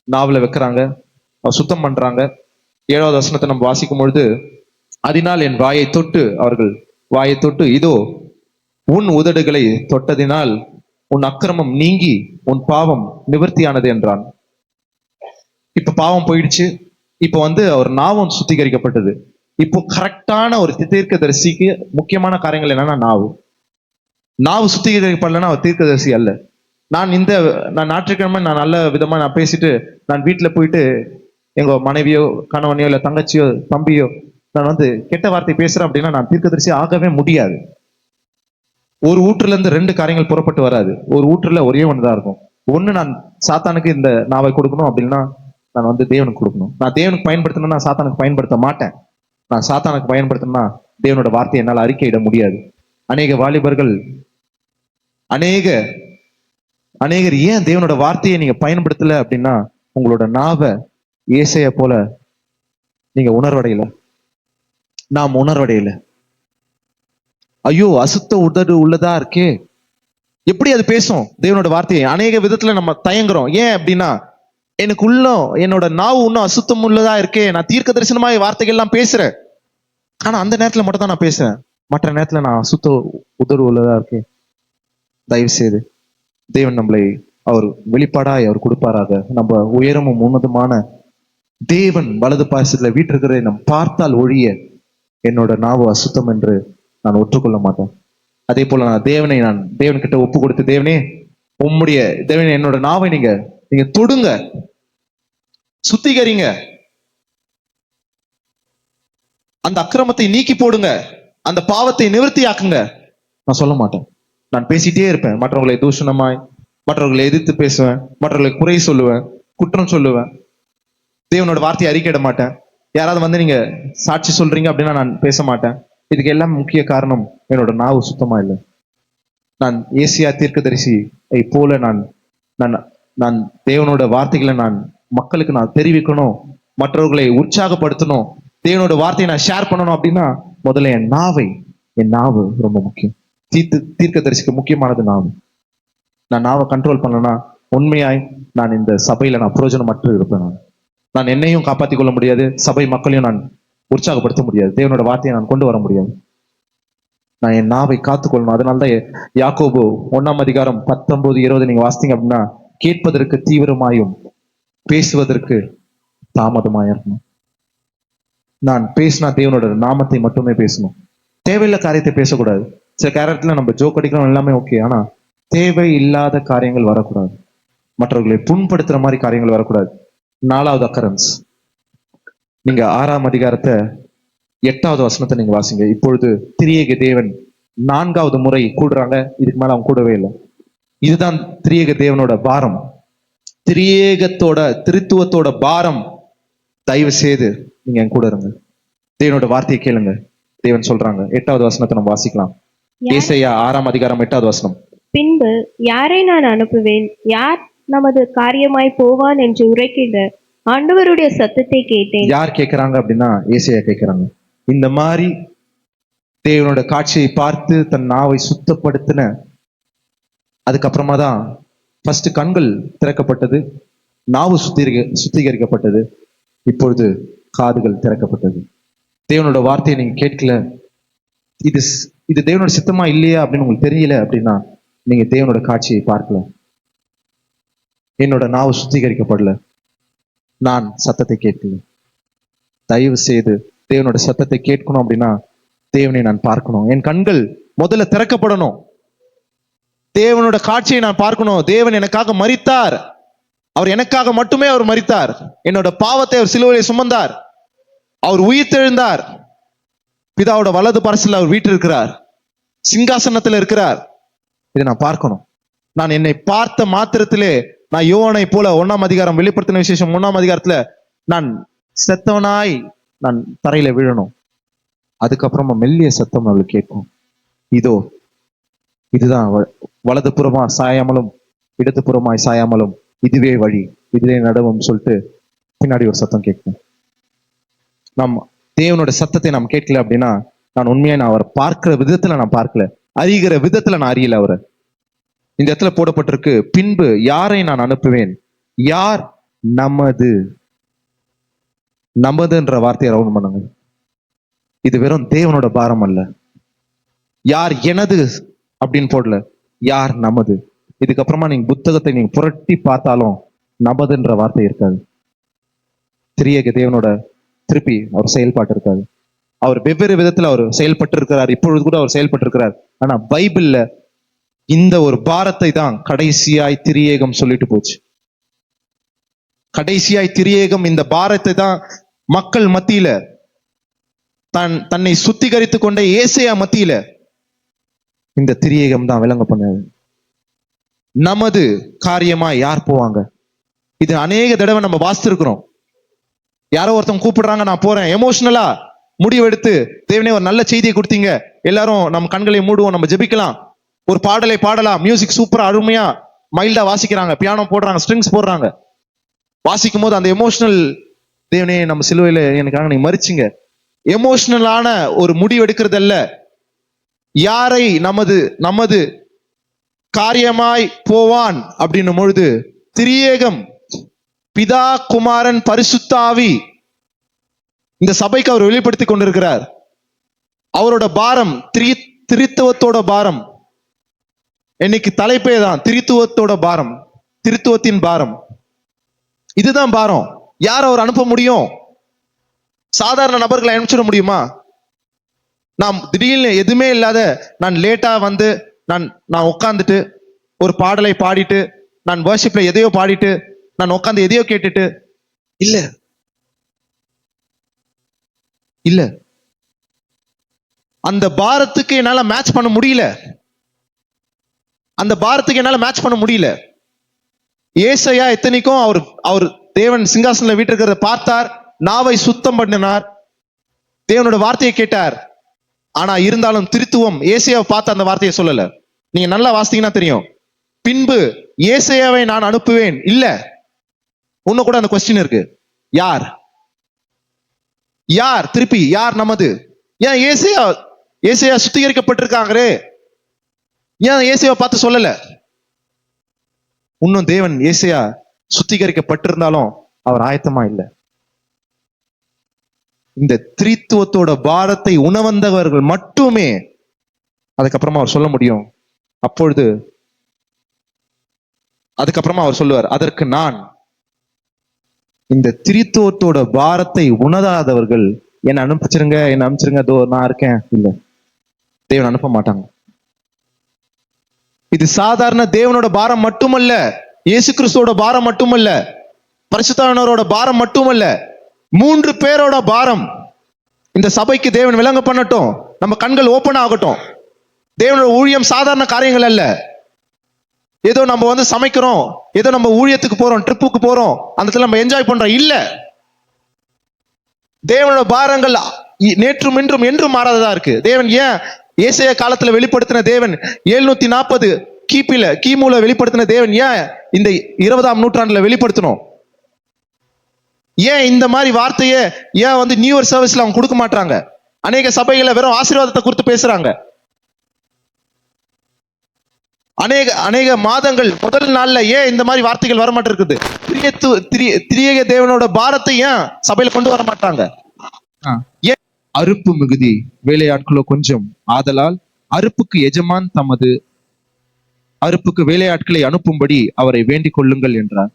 நாவல வைக்கிறாங்க, அவர் சுத்தம் பண்றாங்க. 7வது வசனத்தை நம்ம வாசிக்கும் பொழுது, அதனால் என் வாயை தொட்டு, அவர்கள் வாயை தொட்டு, இதோ உன் உதடுகளை தொட்டதினால் உன் அக்கிரமம் நீங்கி உன் பாவம் நிவர்த்தியானது என்றான். இப்ப பாவம் போயிடுச்சு. இப்ப வந்து அவர் நாவம் சுத்திகரிக்கப்பட்டது. இப்போ கரெக்டான ஒரு தீர்க்கதரிசிக்கு முக்கியமான காரியங்கள் என்னன்னா நாவு சுத்திகரிக்கப்படலன்னா அவர் தீர்க்கதரிசி அல்ல. நான் ஞாயிற்றுக்கிழமை நான் நல்ல விதமா நான் பேசிட்டு நான் வீட்டுல போயிட்டு எங்க மனைவியோ கணவனையோ இல்ல தங்கச்சியோ தம்பியோ நான் வந்து கெட்ட வார்த்தை பேசுறேன் அப்படின்னா நான் தீர்க்கதரிசி ஆகவே முடியாது. ஒரு ஊற்றுல இருந்து 2 காரியங்கள் புறப்பட்டு வராது. ஒரு ஊற்றுல ஒரே ஒண்ணுதான் இருக்கும். ஒண்ணு நான் சாத்தானுக்கு இந்த நாவை கொடுக்கணும் அப்படின்னா நான் வந்து தேவனுக்கு கொடுக்கணும். நான் தேவனுக்கு பயன்படுத்தணும்னா சாத்தானுக்கு பயன்படுத்த மாட்டேன். நான் சாத்தானுக்கு பயன்படுத்தணும்னா தேவனோட வார்த்தையை என்னால் அறிக்கையிட முடியாது. அநேக வாலிபர்கள் அநேகர் ஏன் தேவனோட வார்த்தையை நீங்க பயன்படுத்தல அப்படின்னா உங்களோட நாவை ஏசைய போல நீங்க உணர்வடையல, நாம் உணர்வடையல. ஐயோ அசுத்த உதடு உள்ளதா இருக்கே, எப்படி அது பேசும் தேவனோட வார்த்தையை? அநேக விதத்துல நம்ம தயங்குறோம். ஏன் அப்படின்னா எனக்கு என்னோட நாவு இன்னும் அசுத்தம் உள்ளதா இருக்கே, நான் தீர்க்க தரிசனமாய் வார்த்தைகள் எல்லாம் பேசுறேன். ஆனா அந்த நேரத்துல மட்டும் தான் நான் பேசுறேன், மற்ற நேரத்துல நான் அசுத்த உதடு உள்ளதா இருக்கேன். தயவு செய்து தேவன் நம்மளை அவர் வெளிப்பாடாய் அவர் கொடுப்பாராக. நம்ம உயரமும் உன்னதமான தேவன் வலது பாசத்துல வீட்டிருக்கிறதை நம் பார்த்தால் ஒழிய என்னோட நாவு அசுத்தம் என்று நான் ஒற்றுக்கொள்ள மாட்டேன். அதே போல நான் தேவன்கிட்ட ஒப்பு கொடுத்து, தேவனே உம்முடைய தேவனே என்னோட நாவை நீங்க தொடுங்க, சுத்திகரிங்க, அந்த அக்கிரமத்தை நீக்கி போடுங்க, அந்த பாவத்தை நிவர்த்தி ஆக்குங்க. நான் சொல்ல மாட்டேன். நான் பேசிட்டே இருப்பேன். மற்றவர்களை தூஷணமாய், மற்றவர்களை எதிர்த்து பேசுவேன், மற்றவர்களை குறை சொல்லுவேன், குற்றம் சொல்லுவேன். தேவனோட வார்த்தையை அறிக்கையிட மாட்டேன். யாராவது வந்து நீங்க சாட்சி சொல்றீங்க அப்படின்னா நான் பேச மாட்டேன். இதுக்கு எல்லாம் முக்கிய காரணம் என்னோட நாவு சுத்தமா இல்லை. நான் ஏசியா தீர்க்கதரிசி போல நான் தேவனோட வார்த்தைகளை நான் மக்களுக்கு நான் தெரிவிக்கணும், மற்றவர்களை உற்சாகப்படுத்தணும், தேவனோட வார்த்தையை நான் ஷேர் பண்ணணும் அப்படின்னா முதல்ல என் நாவு ரொம்ப முக்கியம். தீர்க்கதரிசிக்கு முக்கியமானது நாவு. நான் நாவை கண்ட்ரோல் பண்ணலன்னா உண்மையாய் நான் இந்த சபையில நான் பிரயோஜனமற்று இருப்பேன். நான் என்னையும் காப்பாற்றிக் கொள்ள முடியாது, சபை மக்களையும் நான் உற்சாகப்படுத்த முடியாது, தேவனோட வார்த்தையை நான் கொண்டு வர முடியாது. நான் என் நாவை காத்துக்கொள்ளணும். அதனால்தான் யாக்கோபு 1ஆம் அதிகாரம் 19, 20 நீங்க வாசித்தீங்க அப்படின்னா, கேட்பதற்கு தீவிரமாயும் பேசுவதற்கு தாமதமாயும் இருக்கணும். நான் பேசினா தேவனோட நாமத்தை மட்டுமே பேசணும். தேவையில்லை காரியத்தை பேசக்கூடாது. சில காரியத்துல நம்ம ஜோக் அடிக்கிறோம், எல்லாமே ஓகே. ஆனா தேவை இல்லாத காரியங்கள் வரக்கூடாது, மற்றவர்களை புண்படுத்துற மாதிரி காரியங்கள் வரக்கூடாது. 4வது அக்கரன்ஸ், நீங்க 6ஆம் அதிகாரத்தை 8வது வசனத்தை நீங்க வாசிங்க. இப்பொழுது திரியேக தேவன் 4வது முறை கூடுறாங்க. இதுக்கு மேல அவங்க கூடவே இல்லை. இதுதான் திரியேக தேவனோட பாரம், திருத்துவத்தோட பாரம். தயவு செய்து நீங்க என் கூட இருங்க, தேவனோட வார்த்தையை கேளுங்க. தேவன் சொல்றாங்க. 8வது வசனத்தை நம்ம வாசிக்கலாம். ஏசாயா 6ஆம் அதிகாரம் 8வது வசனம். பின்பு யாரை நான் அனுப்புவேன், யார் நமது காரியமாய் போவான் என்று உரைக்கிற ஆண்டவருடைய சத்தத்தை கேட்டேன். யார் கேட்கிறாங்க அப்படின்னா ஏசாயா கேட்கிறாங்க. இந்த மாதிரி தேவனோட காட்சியை பார்த்து தன் நாவை சுத்தப்படுத்தின அதுக்கப்புறமா தான் ஃபர்ஸ்ட் கண்கள் திறக்கப்பட்டது. நாவு சுத்திகரிக்கப்பட்டது. இப்பொழுது காதுகள் திறக்கப்பட்டது. தேவனோட வார்த்தையை நீங்க கேட்கல, இது தேவனோட சித்தமா இல்லையா அப்படின்னு உங்களுக்கு தெரியல அப்படின்னா நீங்க தேவனோட காட்சியை பார்க்கல. என்னோட நாவு சுத்திகரிக்கப்படல, நான் சத்தத்தை கேட்கல. தயவு செய்து தேவனோட சத்தத்தை கேட்கணும் அப்படின்னா தேவனை நான் பார்க்கணும். என் கண்கள் முதல்ல திறக்கப்படணும். தேவனோட காட்சியை நான் பார்க்கணும். தேவன் எனக்காக மரித்தார். அவர் எனக்காக மட்டுமே அவர் மரித்தார். என்னோட பாவத்தை அவர் சிலுவையிலே சுமந்தார். அவர் உயிர்த்தெழுந்தார். பிதாவோட வலது பரிசில் அவர் வீற்றிருக்கிறார், சிங்காசனத்தில் இருக்கிறார். இதை நான் பார்க்கணும். நான் என்னை பார்த்த மாத்திரத்திலே நான் யோவானை போல 1ஆம் அதிகாரம், வெளிப்படுத்தின விசேஷம் 1ஆம் அதிகாரத்துல நான் செத்தவனாய் நான் தரையில விழணும். அதுக்கப்புறமா மெல்லிய சத்தம் அவளுக்கு கேட்கும், இதோ இதுதான் வலது புறமா சாயாமலும் இடது புறமாய் சாயாமலும் இதுவே வழி, இதுவே நடவும் சொல்லிட்டு பின்னாடி ஒரு சத்தம் கேட்கும். நாம் தேவனோட சத்தத்தை நாம் கேட்கல அப்படின்னா நான் உண்மையா நான் அவரை பார்க்கிற விதத்துல நான் பார்க்கல, அறிகிற விதத்துல நான் அறியல அவரை. இந்த இடத்துல போடப்பட்டிருக்கு, பின்பு யாரை நான் அனுப்புவேன், யார் நமது. நமதுன்ற வார்த்தையை ரவுண்ட் பண்ணுங்க. இது வெறும் தேவனோட பாரம் அல்ல. யார் எனது அப்படின்னு போடல, யார் நமது. இதுக்கப்புறமா நீங்க புத்தகத்தை நீங்க புரட்டி பார்த்தாலும் நமதுன்ற வார்த்தை இருக்காது. திரியேக தேவனோட திருப்பி அவர் செயல்பாட்டு இருக்காது. அவர் வெவ்வேறு விதத்துல அவர் செயல்பட்டு இருக்கிறார், இப்பொழுது கூட அவர் செயல்பட்டு இருக்கிறார். ஆனா பைபிள்ல இந்த ஒரு பாரத்தை தான் கடைசியாய் திரியேகம் சொல்லிட்டு போச்சு. கடைசியாய் திரியேகம் இந்த பாரத்தை தான் மக்கள் மத்தியில தன்னை சுத்திகரித்து கொண்ட ஏசையா மத்தியில இந்த திரியேகம் தான் விளங்க பண்ணது. நமது காரியமா யார் போவாங்க? இது அநேக தடவை நம்ம வாசித்திருக்கிறோம். யாரோ ஒருத்தவங்க கூப்பிடுறாங்க, நான் போறேன், எமோஷனலா முடிவெடுத்து தேவனே ஒரு நல்ல செய்தியை கொடுத்தீங்க, எல்லாரும் நம்ம கண்களை மூடுவோம், நம்ம ஜெபிக்கலாம், ஒரு பாடலை பாடலாம், மியூசிக் சூப்பரா அருமையா மைல்டா வாசிக்கிறாங்க, பியானோ போடுறாங்க, ஸ்ட்ரிங்ஸ் போடுறாங்க. வாசிக்கும் போது அந்த எமோஷனல், தேவனே நம்ம சிலுவையில எனக்காக நீ மறிச்சிங்க, எமோஷனலான ஒரு முடிவு எடுக்கிறது அல்ல. யாரை நமது காரியமாய் போவான் அப்படின்னும் பொழுது திரியேகம், பிதா, குமாரன், பரிசுத்த ஆவி இந்த சபைக்கு அவர் வெளிப்படுத்தி கொண்டிருக்கிறார். அவரோட பாரம் திரித்துவத்தோட பாரம். இன்னைக்கு தலைப்பே தான் திரித்துவத்தோட பாரம், திருத்துவத்தின் பாரம். இதுதான் பாரம். யார் அவர் அனுப்ப முடியும்? சாதாரண நபர்களை அனுப்பிச்சிட முடியுமா? நாம் திடீர்னு எதுவுமே இல்லாத நான் லேட்டா வந்து நான் உட்காந்துட்டு ஒரு பாடலை பாடிட்டு, நான் வர்ஷிப்ல எதையோ பாடிட்டு, நான் உட்காந்து எதையோ கேட்டுட்டு, இல்ல அந்த பாரத்துக்கு என்னால மேட்ச் பண்ண முடியல. அந்த பாரத்துக்கு என்னால மேட்ச் பண்ண முடியல. ஏசையா எத்தனைக்கும் அவர் தேவன் சிங்காசனத்துல வீட்டிருக்கிறத பார்த்தார், நாவை சுத்தம் பண்ணினார், தேவனோட வார்த்தையை கேட்டார். ஆனா இருந்தாலும் திருத்துவம் ஏசையாவை பார்த்து அந்த வார்த்தையை சொல்லல. நீங்க நல்லா வாசித்தீங்கன்னா தெரியும். பின்பு ஏசையாவை நான் அனுப்புவேன், இல்ல இன்னும் கூட அந்த கொஸ்டின் இருக்கு, யார் திருப்பி யார் நமது. ஏன் ஏசையா சுத்திகரிக்கப்பட்டிருக்காங்களே, ஏன் ஏசையாவை பார்த்து சொல்லல? இன்னும் தேவன் ஏசையா சுத்திகரிக்கப்பட்டிருந்தாலும் அவர் ஆயத்தமா இல்லை. இந்த திரித்துவத்தோட பாரத்தை உணவந்தவர்கள் மட்டுமே அதுக்கப்புறமா அவர் சொல்ல முடியும். அதுக்கப்புறமா அவர் சொல்லுவார், அதற்கு நான். இந்த திரித்துவத்தோட பாரத்தை உணராதவர்கள் என்னை அனுப்பிச்சிருங்க தோ நான் இருக்கேன், இல்ல, தேவன் அனுப்ப மாட்டாங்க. இது சாதாரண தேவனோட பாரம் மட்டுமல்ல, இயேசு கிறிஸ்துவோட பாரம் மட்டுமல்ல, பரிசுத்தாவியானவரோட பாரம் மட்டுமல்ல, 3 பேரோட பாரம். இந்த சபைக்கு தேவன் விளங்க பண்ணட்டும், நம்ம கண்கள் ஓபன் ஆகட்டும். தேவனோட ஊழியம் சாதாரண காரியங்கள் அல்ல. ஏதோ நம்ம வந்து சமைக்கிறோம், ஏதோ நம்ம ஊழியத்துக்கு போறோம், ட்ரிப்புக்கு போறோம், அந்த இடத்துல நம்ம என்ஜாய் பண்றோம், இல்ல. தேவனோட பாரங்கள் நேற்றும் இன்றும் என்றும் மாறாததா இருக்கு. தேவன் ஏன் ஏசையா காலத்துல வெளிப்படுத்தின தேவன் 740 கிமுல வெளிப்படுத்தின தேவன் ஏன் இந்த 20ஆம் நூற்றாண்டுல வெளிப்படுத்தணும்? ஏன் இந்த மாதிரி வார்த்தையை ஏன் வந்து நியூ இயர் சர்வீஸ்ல அவங்க கொடுக்க மாட்டாங்க? அநேக சபைகளை வெறும் ஆசீர்வாதத்தை குறித்து பேசுறாங்க. அநேக மாதங்கள் முதல் நாள்ல ஏன் இந்த மாதிரி வார்த்தைகள் வரமாட்டிருக்குது? திரியேக தேவனோட பாரத்தை ஏன் சபையில கொண்டு வர மாட்டாங்க? ஏன்? அறுப்பு மிகுதி, வேலையாட்களோ கொஞ்சம். ஆதலால் அறுப்புக்கு எஜமான் தமது அறுப்புக்கு வேலையாட்களை அனுப்பும்படி அவரை வேண்டிக் கொள்ளுங்கள் என்றார்.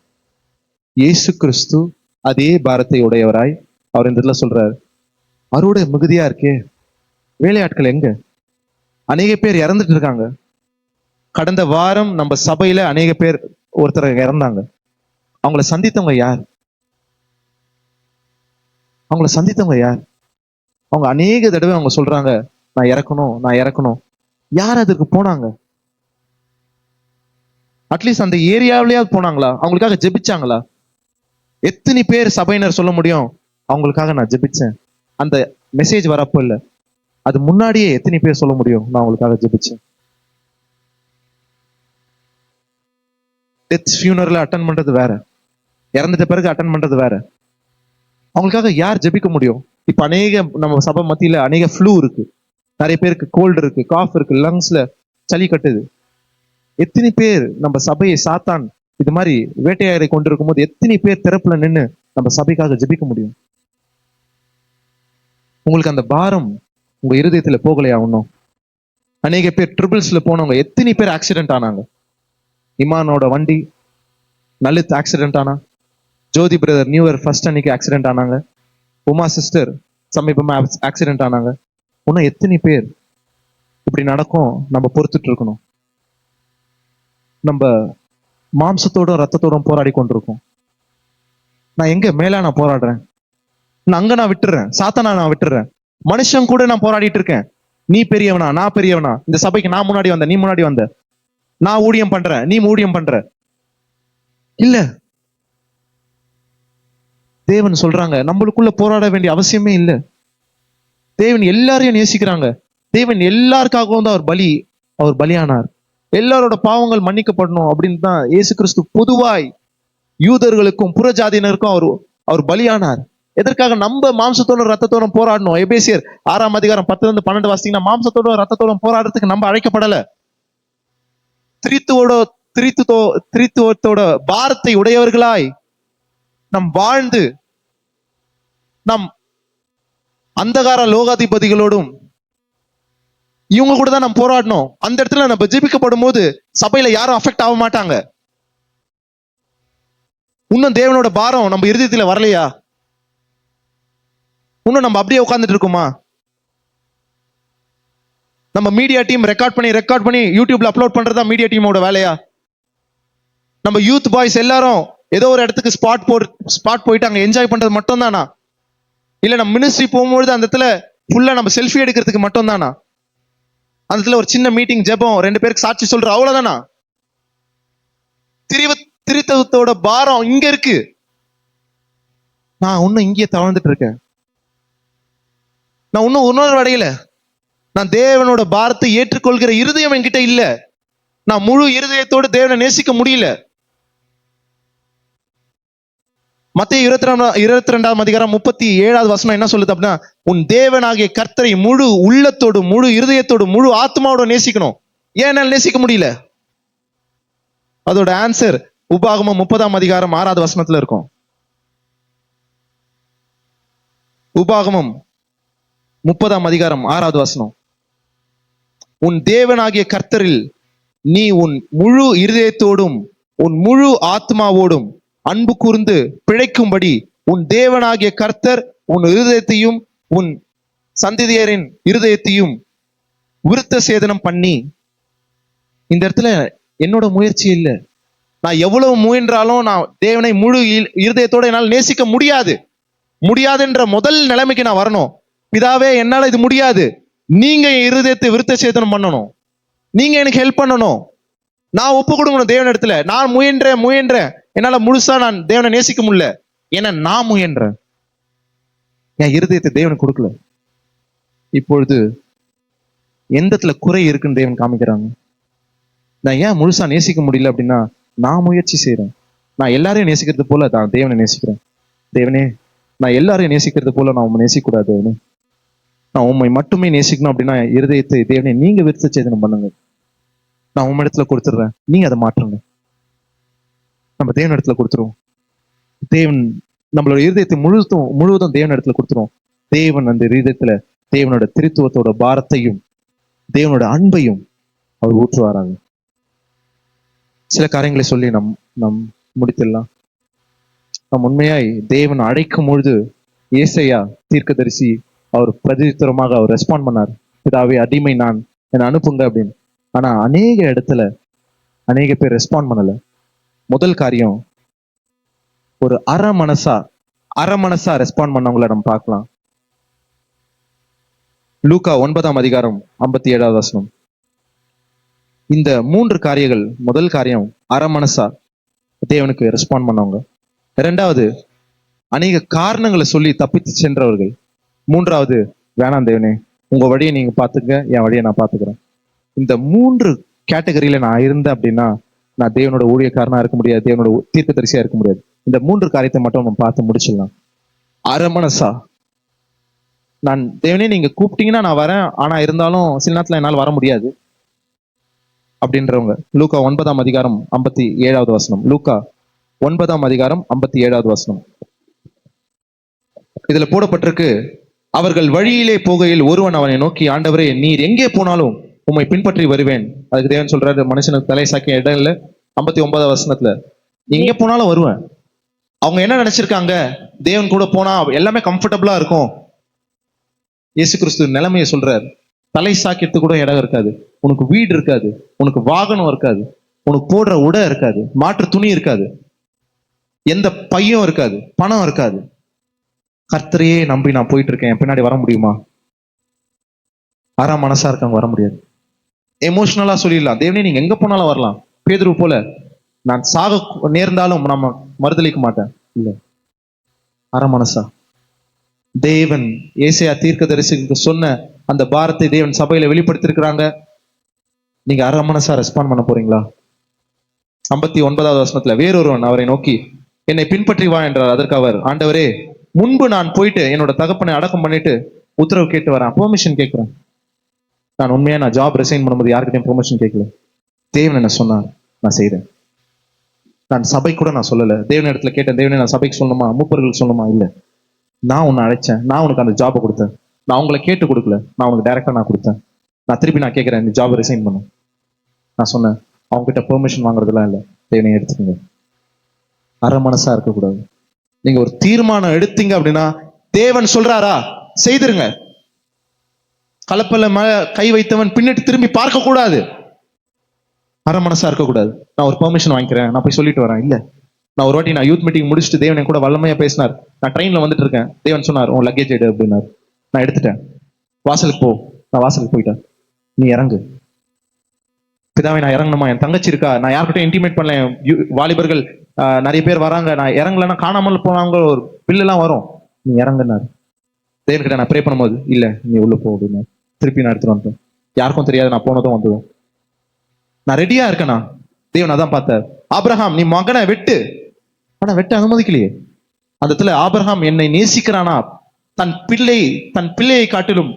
இயேசு கிறிஸ்து அதே பாரத்தை உடையவராய் அவர் இந்த இடத்துல சொல்றாரு, அறுவடை மிகுதியா இருக்கே, வேலையாட்கள் எங்க? அநேக பேர் இறந்துட்டு இருக்காங்க. கடந்த வாரம் நம்ம சபையில அநேக பேர் ஒருத்தர் இறந்தாங்க. அவங்கள சந்தித்தவங்க யார்? அவங்கள சந்தித்தவங்க யார்? அவங்க அநேக தடவை அவங்க சொல்றாங்க, நான் இறக்கணும், நான் இறக்கணும். யார் அதுக்கு போனாங்க? அட்லீஸ்ட் அந்த ஏரியாவிலேயாவது போனாங்களா? அவங்களுக்காக ஜெபிச்சாங்களா? எத்தனை பேர் சபையினர் சொல்ல முடியும், அவங்களுக்காக நான் ஜெபிச்சேன்? அந்த மெசேஜ் வரப்போ இல்ல, அது முன்னாடியே எத்தனை பேர் சொல்ல முடியும், நான் அவங்களுக்காக ஜெபிச்சேன்? டெத் ஃபியூனரல் அட்டன் பண்றது வேற, இறந்துட்ட பிறகு அட்டன் பண்றது வேற. அவங்களுக்காக யார் ஜெபிக்க முடியும்? இப்ப அநேக நம்ம சபை மத்தியில அநேக ஃப்ளூ இருக்கு, நிறைய பேருக்கு கோல்டு இருக்கு, காஃப் இருக்கு, லங்ஸ்ல சளி கட்டுது. எத்தனை பேர் நம்ம சபையை சாத்தான் இது மாதிரி வேட்டையாடி கொண்டிருக்கும் போது எத்தனை பேர் திறப்புல நின்று நம்ம சபைக்காக ஜெபிக்க முடியும்? உங்களுக்கு அந்த பாரம் உங்க இருதயத்துல போகலையா ஒன்னும்? அநேக பேர் ட்ரிபிள்ஸ்ல போனவங்க எத்தனை பேர் ஆக்சிடென்ட் ஆனாங்க. இமானோட வண்டி லலித் ஆக்சிடென்ட் ஆனா, ஜோதி பிரதர் நியூ இயர் ஃபர்ஸ்ட் அன்னைக்கு ஆக்சிடென்ட் ஆனாங்க, உமா சிஸ்டர் சமீபமா ஆக்சிடென்ட் ஆனாங்க. இன்னும் எத்தனை பேர் இப்படி நடக்கும்? நம்ம பொறுத்துட்டு இருக்கணும். நம்ம மாம்சத்தோட ரத்தத்தோட போராடி கொண்டிருக்கோம். நான் எங்க மேல நான் போராடுறேன்? நான் அங்க நான் விட்டுறேன், சாத்தானா நான் விட்டுறேன். மனுஷன் கூட நான் போராடிட்டு இருக்கேன். நீ பெரியவனா, நான் பெரியவனா, இந்த சபைக்கு நான் முன்னாடி வந்த, நீ முன்னாடி வந்த, நான் ஊழியம் பண்றேன், நீ ஊழியம் பண்ற. இல்ல, தேவன் சொல்றாங்க நம்மளுக்குள்ள போராட வேண்டிய அவசியமே இல்லை. தேவன் எல்லாரையும் நேசிக்கிறாங்க. தேவன் எல்லாருக்காகவும் தான் அவர் பலியானார். எல்லாரோட பாவங்கள் மன்னிக்கப்படணும் அப்படின்னு தான் இயேசு கிறிஸ்து பொதுவாய் யூதர்களுக்கும் புறஜாதியினருக்கும் அவர் பலியானார். எதற்காக? நம்ம மாம்சத்தோட ரத்தத்தோட போராடணும். எபேசியர் 6ஆம் அதிகாரம் 10-12 வாசித்தீங்கன்னா, மாம்சத்தோட ரத்தத்தோட போராடுறதுக்கு நம்ம அழைக்கப்படல. திரித்துவத்தோட பாரத்தை உடையவர்களாய் நம் வாழ்ந்து நம் அந்தகார லோகாதிபதிகளோடும் இவங்க கூட தான் நம்ம போராடணும். அந்த இடத்துல நம்ம ஜெபிக்கப்படும் போது சபையில யாரும் அஃபெக்ட் ஆக மாட்டாங்க. இன்னும் தேவனோட பாரம் நம்ம இருதயத்துல வரலையா? இன்னும் நம்ம அப்படியே உட்கார்ந்துட்டு இருக்கோமா? நம்ம மீடியா டீம் ரெக்கார்ட் பண்ணி யூடியூப்ல அப்லோட் பண்றதா மீடியா டீமோட வேலையா? நம்ம யூத் பாய்ஸ் எல்லாரும் ஏதோ ஒரு இடத்துக்கு ஸ்பாட் போயிட்டு அங்க என்ஜாய் பண்றது மட்டும் தானா? இல்ல நம்ம மினிஸ்ட்ரி போகும்போது அந்த இடத்துல ஃபுல்லா நம்ம செல்ஃபி எடுக்கிறதுக்கு மட்டும் தானா? அந்த இடத்துல ஒரு சின்ன மீட்டிங், ஜெபம், 2 பேருக்கு சாட்சி சொல்ற, அவ்வளவுதானா? திரித்தவத்தோட பாரம் இங்க இருக்கு. நான் இன்னும் இங்கே தவழ்ந்துட்டு இருக்கேன். நான் இன்னும் உணர்வு அடையல. நான் தேவனோட பாரத்தை ஏற்றுக்கொள்கிற இருதயம் என்கிட்ட இல்ல. நான் முழு இருதயத்தோடு தேவனை நேசிக்க முடியல. மத்தேயு 22ஆம் அதிகாரம் 37வது வசனம் என்ன சொல்லுது அப்படின்னா, உன் தேவனாகிய கர்த்தரை முழு உள்ளத்தோடு, முழு இருதயத்தோடு, முழு ஆத்மாவோட நேசிக்கணும். ஏன் என்னால் நேசிக்க முடியல? அதோட ஆன்சர் உபாகமம் 30ஆம் அதிகாரம் 6வது வசனத்துல இருக்கும். உபாகமம் 30ஆம் அதிகாரம் 6வது வசனம், உன் தேவனாகிய கர்த்தரில் நீ உன் முழு இருதயத்தோடும் உன் முழு ஆத்மாவோடும் அன்பு கூர்ந்து பிழைக்கும்படி உன் தேவனாகிய கர்த்தர் உன் இருதயத்தையும் உன் சந்ததியரின் இருதயத்தையும் விருத்த சேதனம் பண்ணி. இந்த இடத்துல என்னோட முயற்சி இல்லை. நான் எவ்வளவு முயன்றாலும் நான் தேவனை முழு இருதயத்தோட என்னால் நேசிக்க முடியாதுன்ற முதல் நிலைமைக்கு நான் வரணும். பிதாவே, என்னால இது முடியாது, நீங்க என் இருதயத்தை விருத்த சேதனம் பண்ணணும், நீங்க எனக்கு ஹெல்ப் பண்ணணும். நான் ஒப்பு கொடுக்கணும் தேவன் இடத்துல. நான் முயன்றேன், என்னால முழுசா நான் தேவனை நேசிக்க முடியல. ஏன்னா நான் முயன்றேன், என் இருதயத்தை தேவனுக்கு கொடுக்கல. இப்பொழுது எந்த இடத்துல குறை இருக்குன்னு தேவன் காமிக்கிறாங்க. நான் ஏன் முழுசா நேசிக்க முடியல அப்படின்னா, நான் முயற்சி செய்யறேன். நான் எல்லாரையும் நேசிக்கிறது போல நான் தேவனை நேசிக்கிறேன். தேவனே, நான் எல்லாரையும் நேசிக்கிறது போல நான் உண்மை நேசிக்க கூடாது. தேவனே, நான் உண்மை மட்டுமே நேசிக்கணும் அப்படின்னா இருதயத்தை தேவனே நீங்க விருத்த சேதனம் பண்ணுங்க. நான் உங்க இடத்துல கொடுத்துடுறேன், நீங்க அதை மாற்றுங்க. நம்ம தேவன் இடத்துல கொடுத்துருவோம். தேவன் நம்மளோட இருதயத்தை முழுவதும் தேவன் இடத்துல கொடுத்துரும். தேவன் அந்த இருதயத்துல தேவனோட திருத்துவத்தோட பாரத்தையும் தேவனோட அன்பையும் அவர் ஊற்றுவாராங்க. சில காரியங்களை சொல்லி நம் முடித்திடலாம். நம் உண்மையாய் தேவன் அழைக்கும் பொழுது ஏசையா தீர்க்கதரிசி அவர் பிரதித்திரமாக அவர் ரெஸ்பாண்ட் பண்ணார், பிதாவே அடிமை நான், என்னை அனுப்புங்க அப்படின்னு. ஆனா அநேக இடத்துல அநேக பேர் ரெஸ்பாண்ட் பண்ணல. முதல் காரியம், ஒரு அரை மனசா ரெஸ்பாண்ட் பண்ணவங்கள நம்ம பார்க்கலாம். லூக்கா 9ஆம் அதிகாரம் 57வது வசனம். இந்த 3 காரியங்கள், முதல் காரியம் அரை மனசா தேவனுக்கு ரெஸ்பாண்ட் பண்ணவங்க. இரண்டாவது, அநேக காரணங்களை சொல்லி தப்பித்து சென்றவர்கள். மூன்றாவது, வேணாம் தேவனே, உங்க வழியை நீங்க பாத்துக்க, என் வழியை நான் பாத்துக்கிறேன். இந்த 3 கேட்டகரியில நான் இருந்தேன் அப்படின்னா நான் தேவனோட ஊழியக்காரனா இருக்க முடியாது, தேவனோட தீர்க்கதரிசியா இருக்க முடியாது. இந்த 3 காரியத்தை மட்டும் நம்ம பார்த்து முடிச்சிடலாம். அரை மனசா, நான் தேவனே நீங்க கூப்பிட்டீங்கன்னா நான் வரேன், ஆனா இருந்தாலும் சில நேரத்துல என்னால் வர முடியாது அப்படின்றவங்க. லூக்கா 9ஆம் அதிகாரம் 57வது வசனம். லூக்கா 9ஆம் அதிகாரம் 57வது வசனம். இதுல போடப்பட்டிருக்கு, அவர்கள் வழியிலே போகையில் ஒருவன் அவனை நோக்கி, ஆண்டவரே நீர் எங்கே போனாலும் உம்மை பின்பற்றி வருவேன். அதுக்கு தேவன் சொல்றாரு, மனுஷனுக்கு தலை சாக்கிய இடம் இல்ல. 59வது வசனத்துல, நீ எங்க போனாலும் வருவேன். அவங்க என்ன நினைச்சிருக்காங்க, தேவன் கூட போனா எல்லாமே கம்ஃபர்டபுளா இருக்கும். இயேசு கிறிஸ்து நிலைமையை சொல்றார், தலை சாக்கியத்துக்கு கூட இடம் இருக்காது, உனக்கு வீடு இருக்காது, உனக்கு வாகனம் இருக்காது, உனக்கு போடுற உடை இருக்காது, மாற்று துணி இருக்காது, எந்த பையும் இருக்காது, பணம் இருக்காது. கர்த்தரையே நம்பி நான் போயிட்டு இருக்கேன், என் பின்னாடி வர முடியுமா? ஆறாம் மனசா இருக்காங்க, வர முடியாது. எமோஷனலா சொல்லிடலாம், தேவனே நீங்க எங்க போனாலும் வரலாம். பேதுரு போல, நான் சாக நேர்ந்தாலும் நம்ம மறுதளிக்க மாட்டேன். இல்ல, அரை மனசா. தேவன் ஏசாயா தீர்க்கதரிசிக்கு சொன்ன அந்த பாரத்தை தேவன் சபையில வெளிப்படுத்திருக்கிறாங்க. நீங்க அரை மனசா ரெஸ்பாண்ட் பண்ண போறீங்களா? 59வது வசனத்துல, வேறொருவன் அவரை நோக்கி என்னை பின்பற்றி வா என்றார். அதற்கு அவர், ஆண்டவரே முன்பு நான் போயிட்டு என்னோட தகப்பனை அடக்கம் பண்ணிட்டு உத்தரவு கேட்டு வரேன், பெர்மிஷன் கேட்கிறேன். நான் உண்மையா நான் ஜாப் ரிசைன் பண்ணும்போது யாருக்கிட்டையும் பெர்மிஷன் கேட்கல. தேவன் என்ன சொன்னார், நான் செய்தேன். நான் சபை கூட நான் சொல்லல. தேவன் இடத்துல கேட்டேன், தேவனே நான் சபைக்கு சொல்லணுமா, மூப்பர்கள் சொல்லணுமா? இல்ல, நான் உன்னை அழைச்சேன், நான் உனக்கு அந்த ஜாபை கொடுத்தேன். நான் உங்களை கேட்டு கொடுக்கல, நான் உனக்கு டைரக்டா நான் கொடுத்தேன். நான் திருப்பி நான் கேட்கிறேன், நீ ஜாப் ரிசைன் பண்ணு. நான் சொன்னேன், அவங்க கிட்ட பெர்மிஷன் வாங்குறதுலாம் இல்லை, தேவனை எடுத்துக்கங்க. அரை மனசா இருக்கக்கூடாது. நீங்க ஒரு தீர்மானம் எடுத்தீங்க அப்படின்னா தேவன் சொல்றாரா, செய்திருங்க. கலப்பல கை வைத்தவன் பின்னிட்டு திரும்பி பார்க்க கூடாது. அரை மனசா இருக்கக்கூடாது. நான் ஒரு பெர்மிஷன் வாங்கிக்கிறேன், நான் போய் சொல்லிட்டு வரேன். இல்ல, நான் ஒரு வாட்டி நான் யூத் மீட்டிங் முடிச்சுட்டு தேவன் என் கூட வல்லமையா பேசினார். நான் ட்ரெயின்ல வந்துட்டு இருக்கேன், தேவன் சொன்னார், உன் லக்கேஜ் எடு அப்படின்னாரு. நான் எடுத்துட்டேன். வாசலுக்கு போ. நான் வாசலுக்கு போயிட்டேன். நீ இறங்கு. பிதாவை நான் இறங்கணுமா? என் தங்கச்சி இருக்கா, நான் யார்கிட்டையும் இன்டிமேட் பண்ணல. வாலிபர்கள் நிறைய பேர் வராங்க, நான் இறங்கலன்னா காணாமல் போனாங்க, ஒரு பில்லு எல்லாம் வரும். நீ இறங்குனாரு. தேவன் கிட்ட நான் ப்ரே பண்ணும்போது, இல்ல நீ உள்ள போ அப்படின்னு திருப்பி நான் எடுத்துட்டு வந்துட்டேன். யாருக்கும் தெரியாது, நான் போனதும் வந்ததும். நான் ரெடியா இருக்கேனா? தேவன் அதான் பார்த்தார். ஆபிரகாம் நீ மகனை வெட்டு. ஆனா வெட்ட அனுமதிக்கலையே. அந்த இடத்துல ஆபிரகாம் என்னை நேசிக்கிறானா, தன் பிள்ளையை காட்டிலும்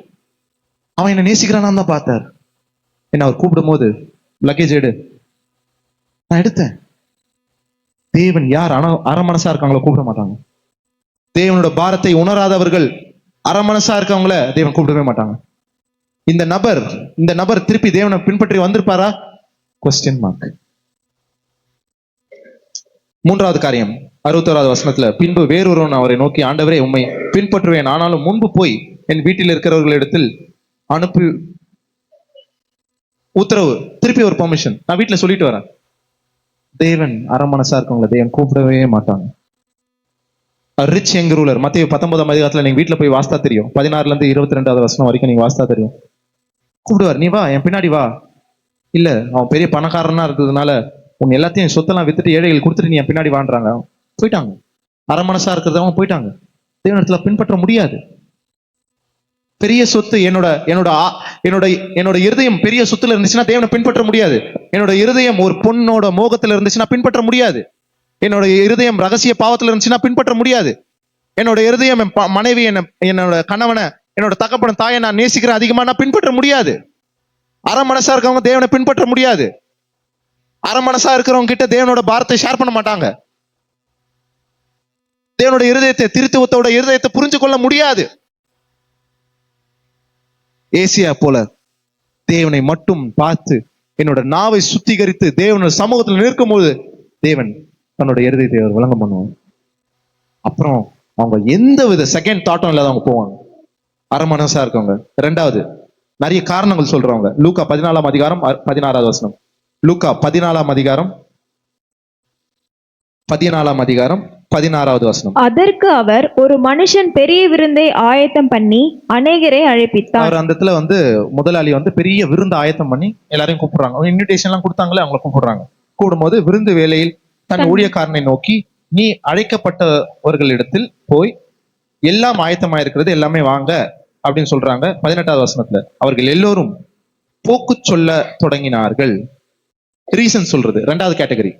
அவன் என்ன நேசிக்கிறானான்னு தான் பார்த்தார். என்ன அவர் கூப்பிடும் போது, லக்கேஜ் எடு. நான் எடுத்தேன். தேவன் யார் அரை மனசா இருக்காங்களோ கூப்பிட மாட்டாங்க. தேவனோட பாரத்தை உணராதவர்கள், அரை மனசா இருக்கவங்கள தேவன் கூப்பிடவே மாட்டாங்க. இந்த நபர் திருப்பி தேவனை பின்பற்றி வந்திருப்பாரா? Question mark. மூன்றாவது காரியம் 61வது வசனத்துல, பின்பு வேறொருவன் அவரை நோக்கி, ஆண்டவரே உம்மை பின்பற்றுவேன், ஆனாலும் முன்பு போய் என் வீட்டில் இருக்கிறவர்களிடத்தில் அனுப்பி உத்தரவு. திருப்பி ஒரு பெர்மிஷன், நான் வீட்டுல சொல்லிட்டு வரேன். தேவன் அரை மனசா இருக்கவங்கள தேவன் கூப்பிடவே மாட்டாங்க. ரிச் யங் ரூலர், மத்திய 19ஆம் அதிகாரத்துல நீங்க வீட்டுல போய் வாஸ்தா தெரியும், 16ல இருந்து 22வது வசனம் வரைக்கும் நீங்க வாஸ்தா தெரியும். கூப்பிடுவார், நீ வா என் பின்னாடி வா. இல்ல, அவன் பெரிய பணக்காரனா இருந்ததுனால உன் எல்லாத்தையும் சொத்தெல்லாம் வித்துட்டு ஏழைகள் கொடுத்துட்டு நீ என் பின்னாடி வாண்டுறாங்க. போயிட்டாங்க. அரை மனசா இருக்கிறதவங்க போயிட்டாங்க. தேவனிடத்துல பின்பற்ற முடியாது. பெரிய சொத்து, என்னோட இருதயம் பெரிய சொத்துல இருந்துச்சுன்னா தேவனை பின்பற்ற முடியாது. என்னோட இருதயம் ஒரு பொண்ணோட மோகத்துல இருந்துச்சுன்னா பின்பற்ற முடியாது. என்னோட இருதயம் ரகசிய பாவத்துல இருந்துச்சுன்னா பின்பற்ற முடியாது. என்னோட இருதயம் என் மனைவி, என்னோட கணவனை, என்னோட தகப்பன தாயை நான் நேசிக்கிறேன் அதிகமா, நான் பின்பற்ற முடியாது. அரை மனசா இருக்கவங்க தேவனை பின்பற்ற முடியாது. அரை மனசா இருக்கிறவங்க கிட்ட தேவனோட பாரத்தை ஷேர் பண்ண மாட்டாங்க. தேவனுடைய இருதயத்தை, திருத்துவத்தோட இருதயத்தை புரிஞ்சு கொள்ள முடியாது. ஏசியா போல தேவனை மட்டும் பார்த்து என்னோட நாவை சுத்திகரித்து தேவனோட சமூகத்தில் நிற்கும்போது தேவன் தன்னோட இருதயத்தை அவர் விளங்கம் பண்ணுவாங்க. அப்புறம் அவங்க எந்த வித செகண்ட் தாட்டும் இல்லாத அவங்க போவாங்க, அரை மனசா இருக்கவங்க. ரெண்டாவது, நிறைய காரணங்கள் சொல்றவங்க. லூக்கா 14ஆம் அதிகாரம் 16வது வசனம். லூக்கா 14ஆம் அதிகாரம் 16வது வசனம். அதற்கு அவர், ஒரு மனுஷன் பெரிய விருந்தை ஆயத்தம் பண்ணி அநேகரை அழைப்பித்தார். அவர் அந்த இடத்துல முதலாளி பெரிய விருந்து ஆயத்தம் பண்ணி எல்லாரையும் கூப்பிடுறாங்க. இன்விடேஷன் எல்லாம் கொடுத்தாங்களே, அவங்களை கூப்பிடுறாங்க. கூடும்போது விருந்து வேளையில் தன் ஊழியக்காரனை நோக்கி, நீ அழைக்கப்பட்டவர்களிடத்தில் போய் எல்லாம் ஆயத்தமாயிருக்கிறது, எல்லாமே வாங்க அப்படின்னு சொல்றாங்க. 18வது வசனத்துல, அவர்கள் எல்லோரும் போக்கு சொல்ல தொடங்கினார்கள். ரீசன் சொல்றது ரெண்டாவது கேட்டகரி.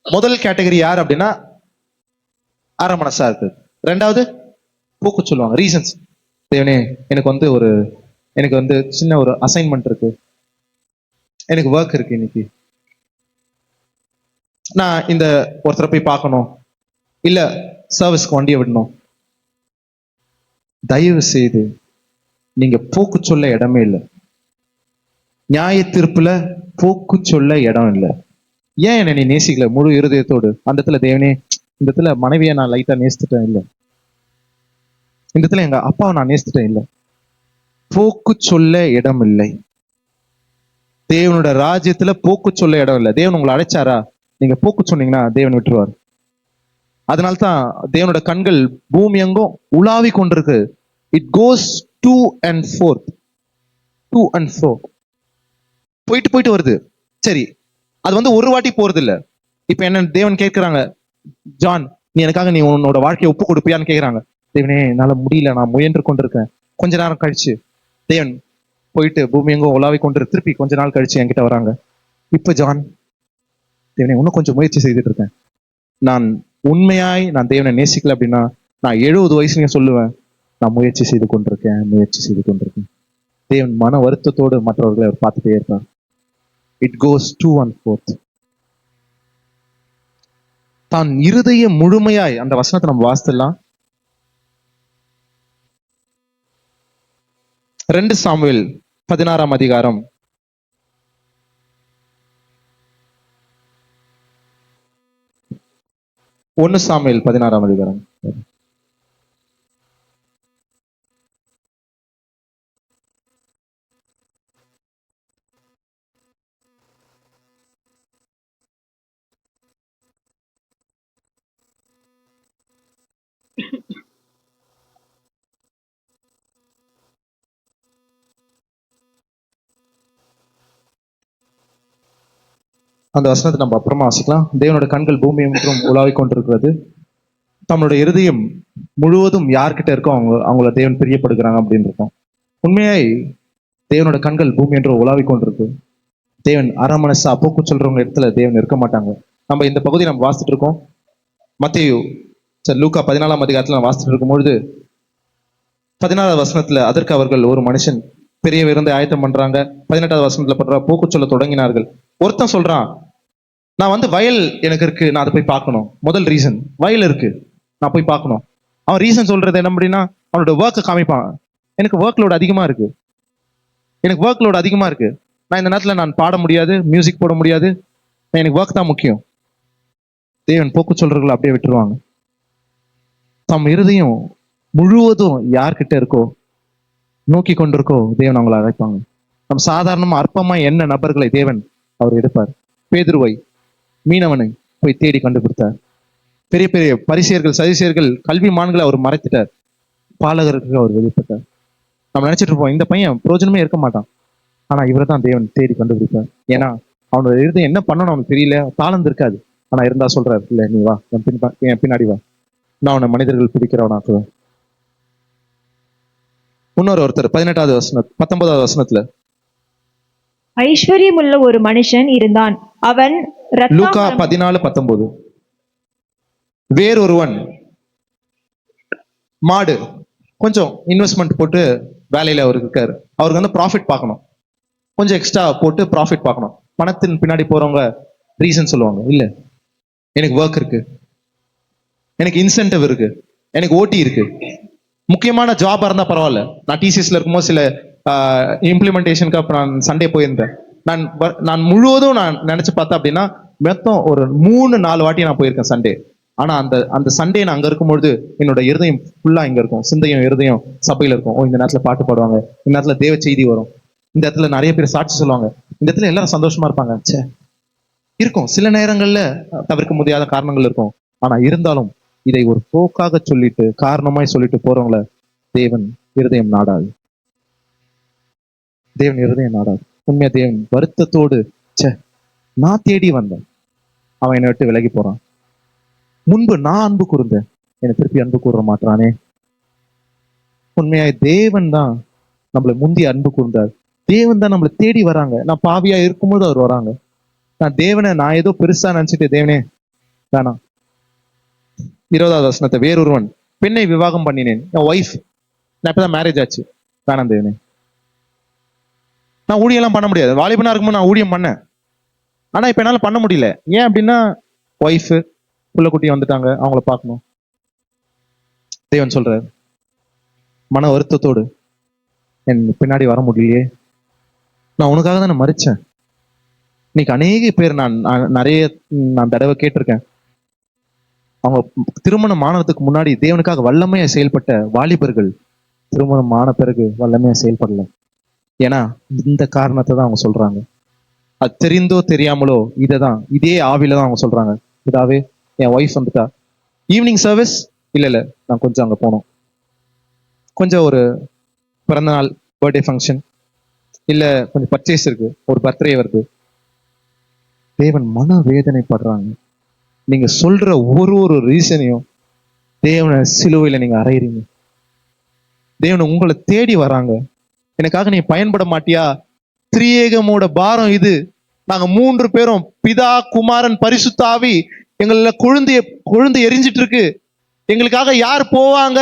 முதல் கேட்டகரி யார் அப்படின்னா அரை மனசா இருக்கு. ரெண்டாவது போக்கு சொல்லுவாங்க, ரீசன்ஸ். தேவனே, எனக்கு சின்ன ஒரு அசைன்மெண்ட் இருக்கு, எனக்கு ஒர்க் இருக்கு, இன்னைக்கு நான் இந்த ஒருத்தரை போய் பார்க்கணும், இல்ல சர்வீஸ்க்கு வண்டியை விடணும். தயவு செய்து நீங்க போக்கு சொல்ல இடமே இல்லை. நியாய தீர்ப்புல போக்கு சொல்ல இடம் இல்லை. ஏன் என்ன நீ நேசிக்கல முழு இருதயத்தோடு? அந்த இடத்துல தேவனே, இந்த இடத்துல மனைவியை நான் லைட்டா நேசித்துட்டேன் இல்லை, இந்த இடத்துல எங்க அப்பாவை நான் நேசித்துட்டேன் இல்லை. போக்கு சொல்ல இடம் இல்லை. தேவனோட ராஜ்யத்துல போக்கு சொல்ல இடம் இல்லை. தேவன் உங்களை அழைச்சாரா? நீங்க போக்கு சொன்னீங்கன்னா தேவன் விட்டுருவார். அதனால்தான் தேவனோட கண்கள் பூமி எங்கும் உலாவி கொண்டிருக்கு. It goes to and forth, to and fro, போயிட்டு போயிட்டு வருது. சரி, அது ஒரு வாட்டி போறது இல்ல. இப்ப என்ன தேவன் கேட்கிறாங்க, ஜான், நீ எனக்காக நீ உன்னோட வாழ்க்கையை ஒப்பு கொடுப்பியான்னு கேட்கிறாங்க. தேவனே, என்னால முடியல, நான் முயன்று கொண்டிருக்கேன். கொஞ்ச நேரம் கழிச்சு தேவன் போயிட்டு பூமி எங்கோ உலாவி கொண்டு திருப்பி கொஞ்ச நாள் கழிச்சு என்கிட்ட வராங்க. இப்ப ஜான், தேவனே, இன்னும் கொஞ்சம் முயற்சி செய்துட்டு இருக்கேன். நான் உண்மையாய் நான் தேவனை நேசிக்கல அப்படின்னா நான் 70 வயசுலயும் சொல்லுவேன், நான் முயற்சி செய்து கொண்டிருக்கேன். தேவன் மன வருத்தத்தோடு மற்றவர்களை அவர் பார்த்துட்டே இருப்பார். It goes to and forth. தான் இருதய முழுமையாய், அந்த வசனத்தை நம்ம வாசிக்கலாம். 2 சாமுவேல் 16ஆம் அதிகாரம் 1 சாமுவேல் 16ஆம் அதிகாரம். அந்த வசனத்தை நம்ம அப்புறமா வாசிக்கலாம். தேவனோட கண்கள் பூமி மற்றும் உலாவிக் கொண்டிருக்கிறது. தம்முடைய இருதயம் முழுவதும் யார்கிட்ட இருக்கோ அவங்கள தேவன் பிரியப்படுகிறாங்க அப்படின்னு இருக்கும். உண்மையாய் தேவனோட கண்கள் பூமி என்று உலாவிக் கொண்டிருக்கு. தேவன் அரை மனசா போக்கு சொல்றவங்க இடத்துல தேவன் இருக்க மாட்டாங்க. நம்ம இந்த பகுதி நம்ம வாசித்துட்டு இருக்கோம். மத்தேயு லூக்கா 14ஆம் அதிகாரத்துல நம்ம வாசித்துட்டு இருக்கும் பொழுது 16வது வசனத்துல, அதற்கு அவர்கள், ஒரு மனுஷன் பெரிய விருந்தை ஆயத்தம் பண்றாங்க. 18வது வசனத்துல பண்ற போக்கு சொல்ல தொடங்கினார்கள். ஒருத்தன் சொல்றான், நான் வயல் எனக்கு இருக்கு, நான் அதை போய் பார்க்கணும். முதல் ரீசன், வயல் இருக்கு, நான் போய் பார்க்கணும். அவன் ரீசன் சொல்றது என்ன அப்படின்னா, அவனோட ஒர்க்கை காமிப்பான். எனக்கு ஒர்க் லோட் அதிகமா இருக்கு, நான் இந்த நேரத்துல நான் பாட முடியாது, மியூசிக் போட முடியாது, எனக்கு ஒர்க் தான் முக்கியம். தேவன் போக்கு சொல்றவங்களை அப்படியே விட்டுருவாங்க. தம் இருதயம் முழுவதும் யார்கிட்ட இருக்கோ, நோக்கி கொண்டிருக்கோ, தேவன் அவங்களை அழைப்பாங்க. நம் சாதாரணமா அற்பமா என்ன நபர்களை தேவன் அவர் எடுப்பார். பேதுருவை, மீனவனை போய் தேடி கண்டுபிடித்தார். பெரிய பெரிய பரிசேயர்கள், சதிசேயர்கள், கல்விமான்களை அவர் மறைத்துட்டார். பாலகருக்கு அவர் வெளிப்பட்டார். நம்ம நினைச்சிட்டு இருப்போம், இந்த பையன் பிரயோஜனமே இருக்க மாட்டான், ஆனா இவரை தான் தேவன் தேடி கண்டுபிடிப்பார். ஏன்னா அவனோட இருதயம் என்ன பண்ணணும் அவனுக்கு தெரியல, தாளந்து இருக்காது. ஆனா இருந்தா சொல்றாரு, இல்ல நீ வா, என் பின்னாடி வா, நான் அவனை மனிதர்கள் பிடிக்கிறவனாக்குவேன். ஒருத்தர் 19வது வசனத்துல, ஐஸ்வர்யமுள்ள ஒரு மனுஷன் இருந்தான். அவன் லூக்கா 14:19, வேறொருவன் மாடு கொஞ்சம் இன்வெஸ்ட்மெண்ட் போட்டு வேலையில அவர் இருக்காரு. அவருக்கு ப்ராஃபிட் பார்க்கணும், கொஞ்சம் எக்ஸ்ட்ரா போட்டு ப்ராஃபிட் பார்க்கணும். பணத்தின் பின்னாடி போறவங்க ரீசன் சொல்லுவாங்க, இல்ல எனக்கு ஒர்க் இருக்கு, எனக்கு இன்சென்டிவ் இருக்கு, எனக்கு ஓட்டி இருக்கு. முக்கியமான ஜாபா இருந்தா பரவாயில்ல. நான் டிசிஎஸ்ல இருக்கும்போது சில இம்ப்ளிமெண்டேஷனுக்கு அப்ப நான் சண்டே போயிருந்தேன். நான் முழுவதும் நான் நினைச்சு பார்த்தேன் அப்படின்னா மொத்தம் ஒரு 3-4 வாட்டி நான் போயிருக்கேன் சண்டே. ஆனா அந்த அந்த சண்டே நான் அங்க இருக்கும்பொழுது என்னோட இருதயம் ஃபுல்லா இங்க இருக்கும், சிந்தையும் இருதயம் சபையில இருக்கும். ஓ, இந்த நேரத்துல பாட்டு பாடுவாங்க, இந்த நேரத்துல தேவ செய்தி வரும், இந்த இடத்துல நிறைய பேர் சாட்சி சொல்லுவாங்க, இந்த இடத்துல எல்லாரும் சந்தோஷமா இருப்பாங்க. ச்சே, இருக்கும் சில நேரங்கள்ல தவிர்க்க முடியாத காரணங்கள் இருக்கும். ஆனா இருந்தாலும் இதை ஒரு போக்காக சொல்லிட்டு காரணமாய் சொல்லிட்டு போறவங்கள தேவன் இருதயம் நாடாது. தேவன் இருதயம் நாடாது. உண்மையா தேவன் வருத்தத்தோடு, ச்சே, நான் தேடி வந்தேன், அவன் என்னை விட்டு விலகி போறான். முன்பு நான் அன்பு கூர்ந்தேன், என்னை திருப்பி அன்பு கூற மாட்டானே. உண்மையாய் தேவன் தான் நம்மளை முந்தி அன்பு கூர்ந்தார். தேவன் தான் நம்மளை தேடி வராங்க. நான் பாவியா இருக்கும்போது அவர் வராங்க. நான் ஏதோ பெருசா நினைச்சிட்டு தேவனே வேணாம். 20வது வசனத்தை, வேறொருவன் பெண்ணை விவாகம் பண்ணினேன், என் ஒய்ஃப், நான் இப்பதான் மேரேஜ் ஆச்சு, வேணாம் தேவனே. நான் ஊழியெல்லாம் பண்ண முடியாது. வாலிபனா இருக்கும்போது நான் ஊழியம் பண்ணேன், ஆனா இப்ப என்னால பண்ண முடியல. ஏன் அப்படின்னா ஒய்ஃப் புள்ள குட்டி வந்துட்டாங்க, அவங்கள பார்க்கணும். தேவன் சொல்றாரு மன வருத்தத்தோடு, என் பின்னாடி வர முடியலையே, நான் உனக்காக தான் நான் மறிச்சேன். இன்னைக்கு அநேக பேர் நான் தடவை கேட்டிருக்கேன், அவங்க திருமணம் ஆனதுக்கு முன்னாடி தேவனுக்காக வல்லமையா செயல்பட்ட வாலிபர்கள் திருமணம் ஆன பிறகு வல்லமையா செயல்படல. ஏன்னா இந்த காரணத்தை தான் அவங்க சொல்றாங்க. அது தெரிந்தோ தெரியாமலோ இதே ஆவில தான் அவங்க சொல்றாங்க. இதாவே என் ஒய்ஃப் வந்துட்டா, ஈவினிங் சர்வீஸ் இல்ல நான் கொஞ்சம் அங்க போனோம், கொஞ்சம் ஒரு பிறந்தநாள் பர்த்டே ஃபங்க்ஷன், இல்ல கொஞ்சம் பர்ச்சேஸ் இருக்கு, ஒரு பர்த்டே வருது. தேவன் மன வேதனைப்படுறாங்க. நீங்க சொல்ற ஒரு ரீசனையும் தேவனை சிலுவையில நீங்க அறையிறீங்க. தேவன் உங்களை தேடி வராங்க, எனக்காக நீ பயன்பட மாட்டியா? திரியேகமோட பாரம் இது. நாங்க 3 பேரும், பிதா குமாரன் பரிசுத்த ஆவி, எங்கள கொழுந்து எரிஞ்சிட்டு இருக்கு. எங்களுக்காக யார் போவாங்க?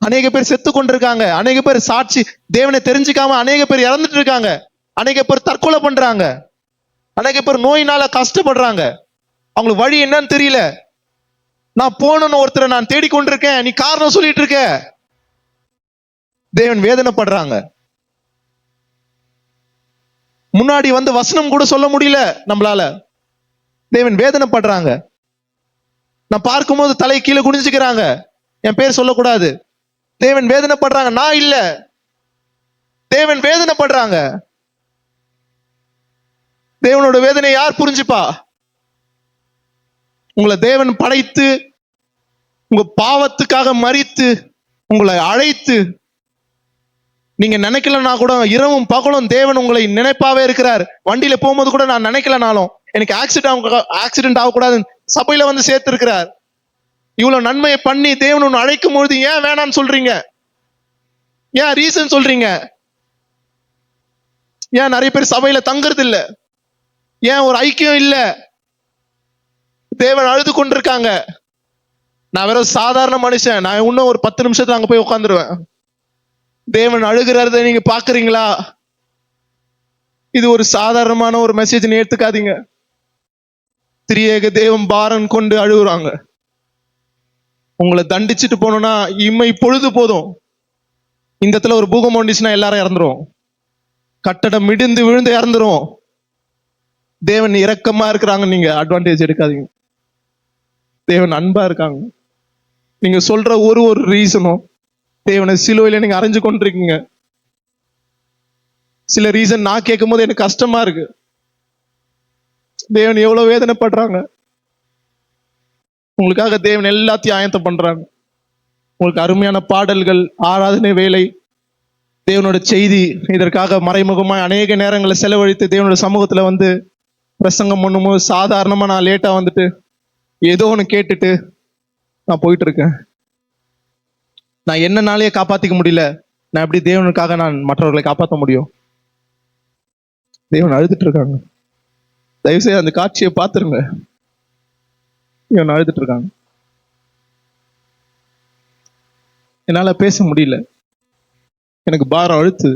அநேக பேர் செத்து கொண்டிருக்காங்க, அநேக பேர் சாட்சி தேவனை தெரிஞ்சுக்காம அநேக பேர் இறந்துட்டு இருக்காங்க, அநேக பேர் தற்கொலை பண்றாங்க, அநேக பேர் நோயினால கஷ்டப்படுறாங்க, அவங்களுக்கு வழி என்னன்னு தெரியல. நான் போகணும்னு ஒருத்தரை நான் தேடிக்கொண்டிருக்கேன், நீ காரணம் சொல்லிட்டு இருக்க. தேவன் வேதனைப்படுறாங்க. முன்னாடி வந்து வசனம் கூட சொல்ல முடியல நம்மளால. தேவன் வேதனைப்படுறாங்க. நான் பார்க்கும்போது தலை கீழே குனிஞ்சுக்கிறாங்க, என் பேர் சொல்லக்கூடாது. தேவன் வேதனைப்படுறாங்க, நான் இல்ல, தேவன் வேதனைப்படுறாங்க. தேவனோட வேதனை யார் புரிஞ்சுப்பா? உங்களை தேவன் படைத்து உங்க பாவத்துக்காக மரித்து உங்களை அழைத்து, நீங்க நினைக்கலனா கூட இரவும் பகலும் தேவன் உங்களை நினைப்பாவே இருக்கிறார். வண்டியில போகும்போது கூட நான் நினைக்கலனாலும் எனக்கு ஆக்சிடென்ட் ஆகக்கூடாதுன்னு சபையில வந்து சேர்த்து இருக்கிறார். இவ்வளவு நன்மையை பண்ணி தேவன் ஒன்று அழைக்கும் பொழுது ஏன் வேணான்னு சொல்றீங்க? ஏன் ரீசன் சொல்றீங்க? ஏன் நிறைய பேர் சபையில தங்குறது இல்ல? ஏன் ஒரு ஐக்கியம் இல்ல? தேவன் அழுது கொண்டிருக்காங்க. நான் வேற சாதாரண மனுஷன், நான் இன்னும் ஒரு 10 நிமிஷத்துல அங்க போய் உட்காந்துருவேன். தேவன் அழுகிறத நீங்க பாக்குறீங்களா? இது ஒரு சாதாரணமான ஒரு மெசேஜ் ஏத்துக்காதீங்க. திரியேக தேவன் பாரம் கொண்டு அழுகுறாங்க. உங்களை தண்டிச்சுட்டு போனோம்னா இம்மை பொழுது போதும். இந்த இடத்துல ஒரு பூகம்பம் வந்துச்சுன்னா எல்லாரும் இறந்துரும், கட்டடம் இடிந்து விழுந்து இறந்துரும். தேவன் இரக்கமா இருக்கிறாங்க, நீங்க அட்வான்டேஜ் எடுக்காதீங்க. தேவன் அன்பா இருக்காங்க. நீங்க சொல்ற ஒரு ரீசனும் தேவனை சிலுவையில நீங்க அரைஞ்சு கொண்டிருக்கீங்க. சில ரீசன் நான் கேட்கும் போது எனக்கு கஷ்டமா இருக்கு. தேவன் எவ்வளவு வேதனைப்படுறாங்க. உங்களுக்காக தேவன் எல்லாத்தையும் ஆயத்தம் பண்றாங்க. உங்களுக்கு அருமையான பாடல்கள், ஆராதனை வேலை, தேவனோட செய்தி, இதற்காக மறைமுகமாய் அநேக நேரங்களை செலவழித்து தேவனோட சமூகத்துல வந்து பிரசங்கம் பண்ணும்போது சாதாரணமா நான் லேட்டா வந்துட்டு ஏதோ ஒன்று கேட்டுட்டு நான் போயிட்டு இருக்கேன். நான் என்னனாலேயே காப்பாத்திக்க முடியல, நான் எப்படி தேவனுக்காக நான் மற்றவர்களை காப்பாற்ற முடியும்? தேவன் அழுதுட்டு இருக்காங்க. தயவுசெய்து அந்த காட்சியை பார்த்துருங்க. தேவன் அழுதுட்டு இருக்காங்க. என்னால பேச முடியல, எனக்கு பாரம் அழுத்து.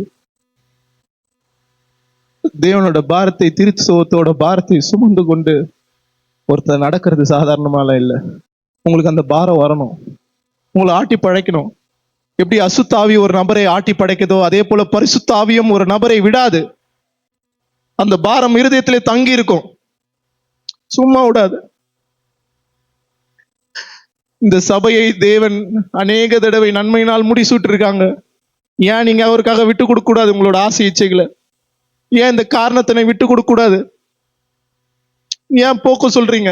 தேவனோட பாரத்தை, திருச்சோத்தோட பாரத்தை சுமந்து கொண்டு ஒருத்தர் நடக்கிறது சாதாரணமால இல்லை. உங்களுக்கு அந்த பாரம் வரணும், உங்களை ஆட்டி படைக்கணும். எப்படி அசுத்தாவி ஒரு நபரை ஆட்டி படைக்குதோ அதே போல பரிசுத்தாவியும் ஒரு நபரை விடாது. அந்த பாரம் இருதயத்திலே தங்கி இருக்கும், சும்மா விடாது. இந்த சபையை தேவன் அநேக தடவை நன்மையினால் முடிசூட்டு இருக்காங்க. ஏன் நீங்க அவருக்காக விட்டு கொடுக்க கூடாது? உங்களோட ஆசை இச்சைகளை ஏன் இந்த காரணத்தினை விட்டு கொடுக்க கூடாது? ஏன் போக்க சொல்றீங்க?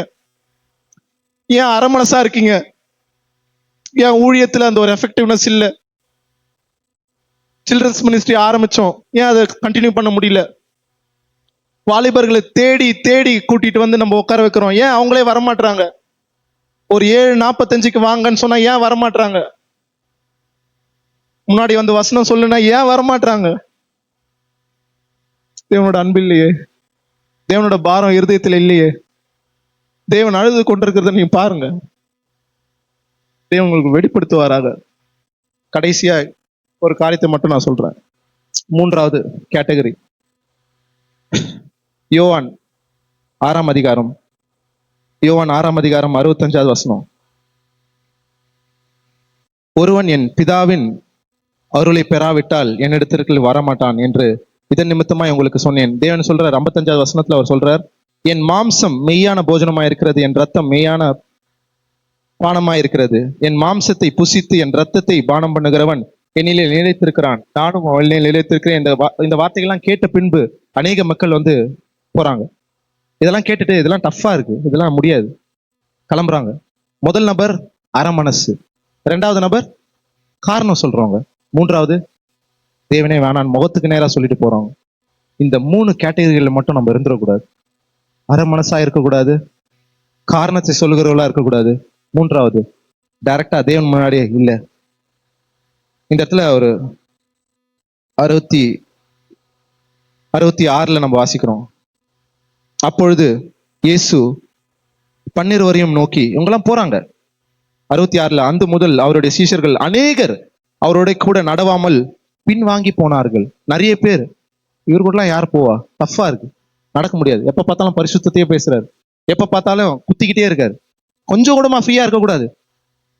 ஏன் அரமனசா இருக்கீங்க? ஏன் ஊழியத்துல அந்த ஒரு எஃபெக்டிவ்னஸ் இல்ல? சில்ட்ரன்ஸ் மினிஸ்ட்ரி ஆரம்பிச்சோம், ஏன் அதை கண்டினியூ பண்ண முடியல? வாலிபர்களை தேடி தேடி கூட்டிட்டு வந்து நம்ம உட்கார வைக்கிறோம், ஏன் அவங்களே வரமாட்டாங்க? ஒரு 7:45 வாங்கன்னு சொன்னா ஏன் வரமாட்டாங்க? முன்னாடி வந்து வசனம் சொல்லுனா ஏன் வரமாட்டாங்க? தேவனோட அன்பு இல்லையே, தேவனோட பாரம் இருதயத்துல இல்லையே. தேவன் அழுது கொண்டிருக்கிறத நீங்க பாருங்க. தேவன் உங்களுக்கு வெளிப்படுத்துவாராக. கடைசியா ஒரு காரியத்தை மட்டும் நான் சொல்றேன். 3வது கேட்டகரி, யோவான் 6ஆம் அதிகாரம் 65வது வசனம். ஒருவன் என் பிதாவின் அருளை பெறாவிட்டால் என்னிடத்திற்கு வரமாட்டான் என்று இதன் நிமித்தமாய் உங்களுக்கு சொன்னேன். தேவன் சொல்றார் 55வது வசனத்துல அவர் சொல்றார், என் மாம்சம் மெய்யான போஜனமாய் இருக்கிறது, என் ரத்தம் மெய்யான பானமாய் இருக்கிறது. என் மாம்சத்தை புசித்து என் ரத்தத்தை பானம் பண்ணுகிறவன் என்னிலே நிலைத்திருக்கிறான், நானும் அவனிலே நிலைத்திருக்கிறேன். இந்த வார்த்தைகள்லாம் கேட்ட பின்பு அநேக மக்கள் வந்து போறாங்க. இதெல்லாம் கேட்டுட்டு இதெல்லாம் டஃப்பா இருக்கு, இதெல்லாம் முடியாது, கிளம்புறாங்க. முதல் நபர் அரமனசு, 2வது நபர் காரணம் சொல்றவங்க, 3வது தேவனே வேணான் முகத்துக்கு நேரா சொல்லிட்டு போறோம். இந்த 3 கேட்டகரிகளில் மட்டும் நம்ம இருந்துடக்கூடாது. அரமனசா இருக்கக்கூடாது, காரணத்தை சொல்லுகிறவர்களா இருக்கக்கூடாது, 3வது டைரக்டா தேவன் முன்னாடியே இல்ல. இந்த இடத்துல ஒரு 66 நம்ம வாசிக்கிறோம். அப்பொழுது இயேசு பன்னிருவரையும் நோக்கி, இவங்கெல்லாம் போறாங்க. 66 அந்த முதல் அவருடைய சீஷர்கள் அநேகர் அவரோட கூட நடவாமல் பின்வாங்கி போனார்கள். நிறைய பேர், இவரு கூடலாம் யார் போவா, டஃப்பா இருக்கு, நடக்க முடியாது, எப்ப பார்த்தாலும் பரிசுத்தத்தையே பேசுறாரு, எப்ப பார்த்தாலும் குத்திக்கிட்டே இருக்காரு, கொஞ்சம் கூடமா ஃப்ரீயா இருக்கக்கூடாது.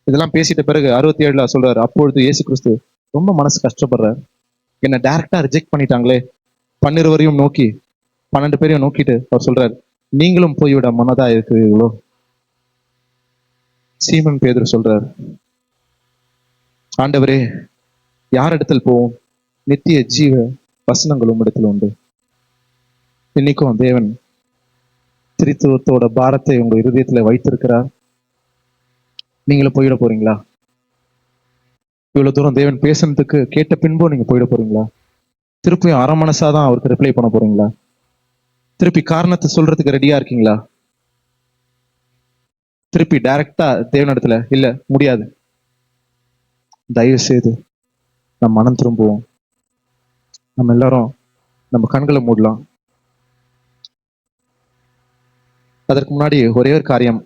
இதெல்லாம் பேசிட்ட பிறகு 67 சொல்றாரு, அப்பொழுது இயேசு கிறிஸ்து ரொம்ப மனசு கஷ்டப்படுறாரு, என்னை டைரக்டா ரிஜெக்ட் பண்ணிட்டாங்களே. 12 நோக்கி 12 பேரையும் நோக்கிட்டு அவர் சொல்றாரு, நீங்களும் போய்விட மனதா இருக்கிறீர்களோ? சீமன் பேதுரு சொல்றாரு, ஆண்டவரே யார் இடத்தில் போவோம்? நித்திய ஜீவ வசனங்கள் உம்மிடத்தில் உண்டு. இன்னைக்கும் தேவன் திரித்துவத்தோட பாரத்தை உங்க இருதயத்துல வைத்திருக்கிறார். நீங்களும் போயிட போறீங்களா? இவ்வளவு தூரம் தேவன் பேசுனதுக்கு கேட்ட பின்பும் நீங்க போயிட போறீங்களா? திருப்பியும் அரமனசாதான் அவருக்கு ரிப்ளை பண்ண போறீங்களா? திருப்பி காரணத்தை சொல்றதுக்கு ரெடியா இருக்கீங்களா? திருப்பி டைரக்டா தேவனிடத்துல இல்ல, முடியாது, தயவு செய்து நம்ம மனம் திரும்புவோம். நம்ம எல்லாரும் நம்ம கண்களை மூடலாம். அதற்கு முன்னாடி ஒரே ஒரு காரியம்,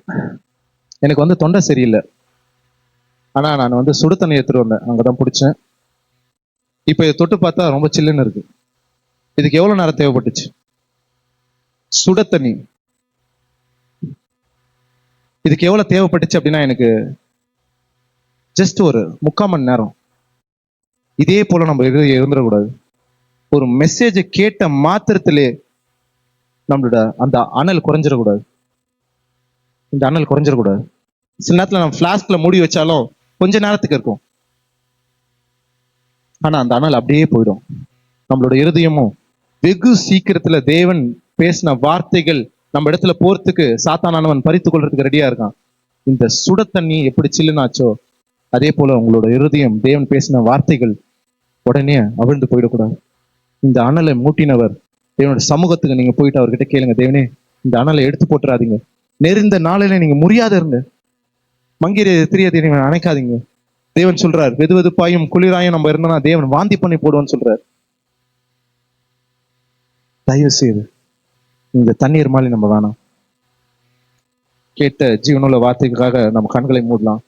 எனக்கு வந்து தொண்டை சரியில்லை, ஆனா நான் வந்து சுடு தண்ணி எடுத்துட்டு வந்தேன், அங்கதான் பிடிச்சேன். இப்ப இதை தொட்டு பார்த்தா ரொம்ப சில்லுன்னு இருக்கு. இதுக்கு எவ்வளவு நேரம் தேவைப்பட்டுச்சு? சுட தண்ணி இதுக்கு எவ்வளவு தேவைப்பட்டுச்சு அப்படின்னா எனக்கு ஜஸ்ட் ஒரு 3/4 மணி நேரம். இதே போல நம்ம இருந்துடக்கூடாது. ஒரு மெசேஜை கேட்ட மாத்திரத்திலே நம்மளோட அந்த அனல் குறைஞ்சிடக்கூடாது. இந்த அனல் குறைஞ்சிடக்கூடாது. சில நேரத்துல நம்ம பிளாஸ்க்ல மூடி வச்சாலும் கொஞ்ச நேரத்துக்கு இருக்கும், ஆனா அந்த அனல் அப்படியே போயிடும். நம்மளோட இருதயமும் வெகு சீக்கிரத்துல தேவன் பேசின வார்த்தைகள் நம்ம இடத்துல போறதுக்கு சாத்தானவன் பறித்து கொள்றதுக்கு ரெடியா இருக்கான். இந்த சுட தண்ணி எப்படி சில்லுனாச்சோ அதே போல உங்களோட இருதயம் தேவன் பேசின வார்த்தைகள் உடனே அவிழ்ந்து போயிடக்கூடாது. இந்த அனலை மூட்டினவர் தேவனோட சமூகத்துக்கு நீங்க போயிட்டு அவர்கிட்ட கேளுங்க, தேவனே இந்த அனலை எடுத்து போட்டுறாதீங்க, நெருந்த நாளில நீங்க முடியாத இருங்க, மங்கிர திரியதை நீங்க நினைக்காதீங்க. தேவன் சொல்றார், வெது வெதுப்பாயும் குளிராயும் நம்ம இருந்தோம்னா தேவன் வாந்தி பண்ணி போடுவான்னு சொல்றாரு. தயவு செய்து இந்த தண்ணீர் மாதிரி நம்ம வேணாம். கேட்ட ஜீவனுள்ள வார்த்தைக்காக நம்ம கண்களை மூடலாம்.